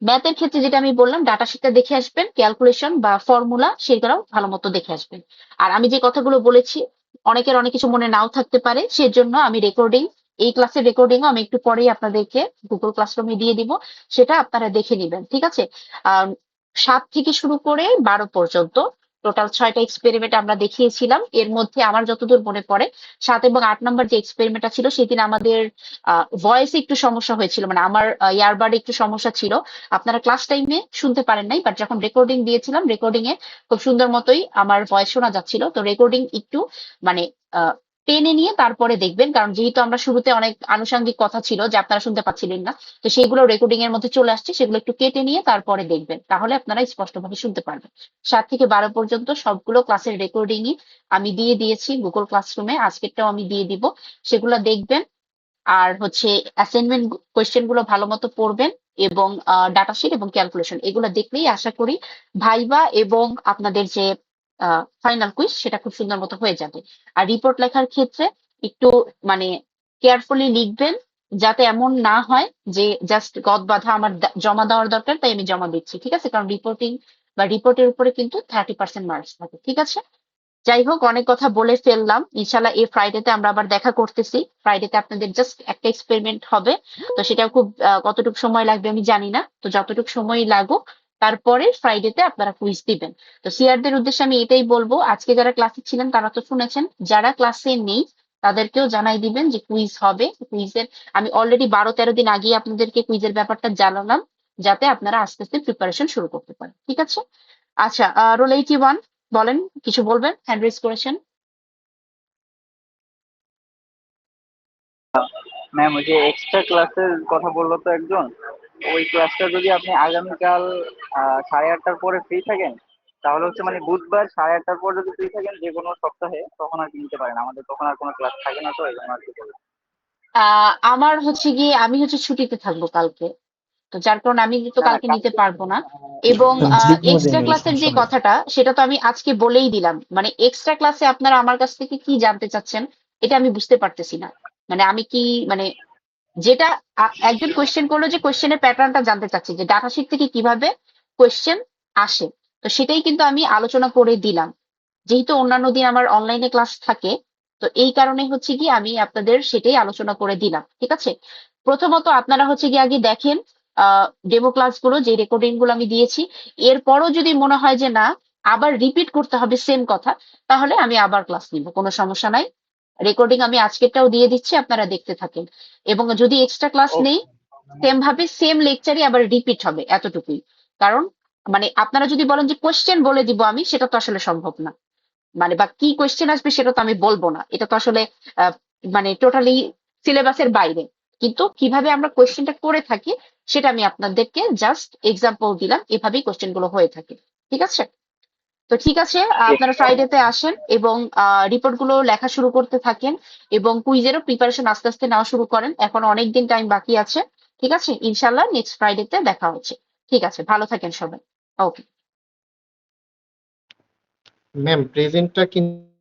[SPEAKER 1] ম্যাথের ক্ষেত্রে যেটা আমি বললাম, ডাটা শিটটা দেখে আসবেন, ক্যালকুলেশন বা ফর্মুলা সেগুলোও ভালো মতো দেখে আসবেন। আর আমি যে কথাগুলো বলেছি, অনেকের অনেক কিছু মনে নাও থাকতে পারে, সেজন্য আমি এই ক্লাসের রেকর্ডিংও আমি একটু পরেই আপনাদেরকে গুগল ক্লাসরুমে দিয়ে দিব, সেটা আপনারা দেখে নিবেন। ঠিক আছে? 7 থেকে শুরু করে 12 পর্যন্ত টোটাল 6টা এক্সপেরিমেন্ট আমরা দেখিয়েছিলাম। এর মধ্যে আমার যতদূর মনে পড়ে, 7 এবং 8 নাম্বার যে এক্সপেরিমেন্টটা ছিল, সেদিন আমাদের ভয়েসে একটু সমস্যা হয়েছিল, মানে আমার ইয়ারবাডে একটু সমস্যা ছিল। আপনারা ক্লাস টাইমে শুনতে পারেন নাই, বাট যখন রেকর্ডিং দিয়েছিলাম, রেকর্ডিং এ খুব সুন্দর মতোই আমার ভয়েস শোনা যাচ্ছিল। তো রেকর্ডিং একটু মানে টেনে নিয়ে তারপরে দেখবেন, কারণ যেহেতু আমরা শুরুতে অনেক আনুষঙ্গিক কথা ছিল যে আপনারা শুনতে পাচ্ছিলেন না, তো সেইগুলো রেকর্ডিং এর মধ্যে চলে আসছে, সেগুলো একটু কেটে নিয়ে তারপরে দেখবেন, তাহলে আপনারা স্পষ্টভাবে শুনতে পারবেন। 7 থেকে 12 পর্যন্ত সবগুলো ক্লাসের রেকর্ডিংই আমি দিয়ে দিয়েছি গুগল ক্লাসরুমে, আজকেরটাও আমি দিয়ে দিব, সেগুলো দেখবেন। আর হচ্ছে অ্যাসাইনমেন্ট কোয়েশ্চেন গুলো ভালো মতো পড়বেন, এবং ডাটা শিট এবং ক্যালকুলেশন এগুলো দেখলেই আশা করি ভাইবা এবং আপনাদের যে ফাইনাল কুইজ, সেটা খুব সুন্দর মতো হয়ে যাবে। আর রিপোর্ট লেখার ক্ষেত্রে একটু মানে কেয়ারফুলি লিখবেন, যাতে এমন না হয় যে জাস্ট গদ বাঁধা আমার জমা দেওয়ার দরকার তাই আমি জমা দিচ্ছি। ঠিক আছে? কারণ রিপোর্টের উপরে কিন্তু 30% মার্কস থাকে। ঠিক আছে? যাই হোক, অনেক কথা বলে ফেললাম। ইনশাল্লাহ এই ফ্রাইডেতে আমরা আবার দেখা করতেছি। ফ্রাইডেতে আপনাদের জাস্ট একটা এক্সপেরিমেন্ট হবে, তো সেটা খুব কতটুকু সময় লাগবে আমি জানি না, তো যতটুকু সময় লাগুক, তারপরে ফ্রাইডেতে আপনারা কুইজ দিবেন। তো সিআরদের উদ্দেশ্যে আমি এটাই বলবো, আজকে যারা ক্লাসে ছিলেন তারা তো শুনেছেন, যারা ক্লাসে নেই তাদেরকেও জানাই দিবেন যে কুইজ হবে। কুইজের আমি অলরেডি 12-13 দিন আগে আপনাদেরকে কুইজের ব্যাপারটা জানালাম, যাতে আপনারা আস্তে আস্তে প্রিপারেশন শুরু করতে পারেন। ঠিক আছে? আচ্ছা, রোল 81 বলেন, কিছু বলবেন? হ্যান্ড রেজ করেছেন।
[SPEAKER 10] ম্যাম, ওই যে এক্সট্রা ক্লাসের কথা বললো তো একজন, ওই ক্লাসটা যদি আপনি আগামীকাল 8:30টার পরে ফ্রি থাকেন, তাহলে হচ্ছে মানে বুধবার 8:30টার পর যদি ফ্রি থাকেন যে কোনো সপ্তাহে, তখন আর কি নিতে পারেন। আমাদের তখন আর কোনো ক্লাস থাকে না, তো এই জন্য আর কি বললাম।
[SPEAKER 1] আমার হচ্ছে গিয়ে আমি হচ্ছে ছুটিতে থাকবো কালকে, তো যার কারণে আমি তো
[SPEAKER 10] না, না,
[SPEAKER 1] কালকে নিতে পারবো না। এবং এক্সট্রা ক্লাসের যে কথাটা, সেটা তো আমি আজকে বলেই দিলাম। মানে এক্সট্রা ক্লাসে আপনারা আমার কাছ থেকে কি জানতে চাচ্ছেন, এটা আমি বুঝতে পারতেছি না। মানে আমি কি মানে যেটা একজন কোয়েশ্চেন করলো যে কোয়েশ্চেনের প্যাটার্নটা জানতে চাচ্ছি, যে ডাটা শিট থেকে কিভাবে কোয়েশ্চেন আসে। তো সেটাই কিন্তু আমি আলোচনা করে দিলাম। যেহেতু অন্যান্য দিন আমার অনলাইনে ক্লাস থাকে, তো এই কারণে হচ্ছে কি আমি আপনাদের সেটাই আলোচনা করে দিলাম। ঠিক আছে, প্রথমত আপনারা হচ্ছে কি আগে দেখেন ডেমো ক্লাসগুলো, যে রেকর্ডিং গুলো আমি দিয়েছি। এরপরও যদি মনে হয় যে না আবার রিপিট করতে হবে সেম কথা, তাহলে আমি আবার ক্লাস নিব, কোনো সমস্যা নাই। রেকর্ডিং আমি আজকেরটাও দিয়ে দিচ্ছি, আপনারা দেখতে থাকেন। এবং যদি এক্সট্রা ক্লাস নেই, সেম ভাবে সেম লেকচারই আবার রিপিট হবে, এতটুকুই। কারণ মানে আপনারা যদি বলেন যে কোশ্চেন বলে দিব আমি, সেটা তো আসলে সম্ভব না। মানে বা কি কোয়েশ্চেন আসবে সেটা তো আমি বলবো না, এটা তো আসলে মানে টোটালি সিলেবাসের বাইরে। কিন্তু কিভাবে আমরা কোয়েশ্চেনটা করে থাকি সেটা আমি আপনাদেরকে জাস্ট এক্সাম্পল দিলাম, এভাবেই কোয়েশ্চেন গুলো হয়ে থাকে। ঠিক আছে, তো ঠিক আছে, আপনারা ফ্রাইডেতে আসেন এবং রিপোর্ট গুলো লেখা শুরু করতে থাকেন এবং কুইজেরও প্রিপারেশন আস্তে আস্তে নেওয়া শুরু করেন। এখন অনেক দিন টাইম বাকি আছে। ঠিক আছে, ইনশাল্লাহ নেক্সট ফ্রাইডেতে দেখা হচ্ছে। ঠিক আছে, ভালো থাকেন সবাই। ওকে
[SPEAKER 5] ম্যাম প্রেজেন্টটা কিন্তু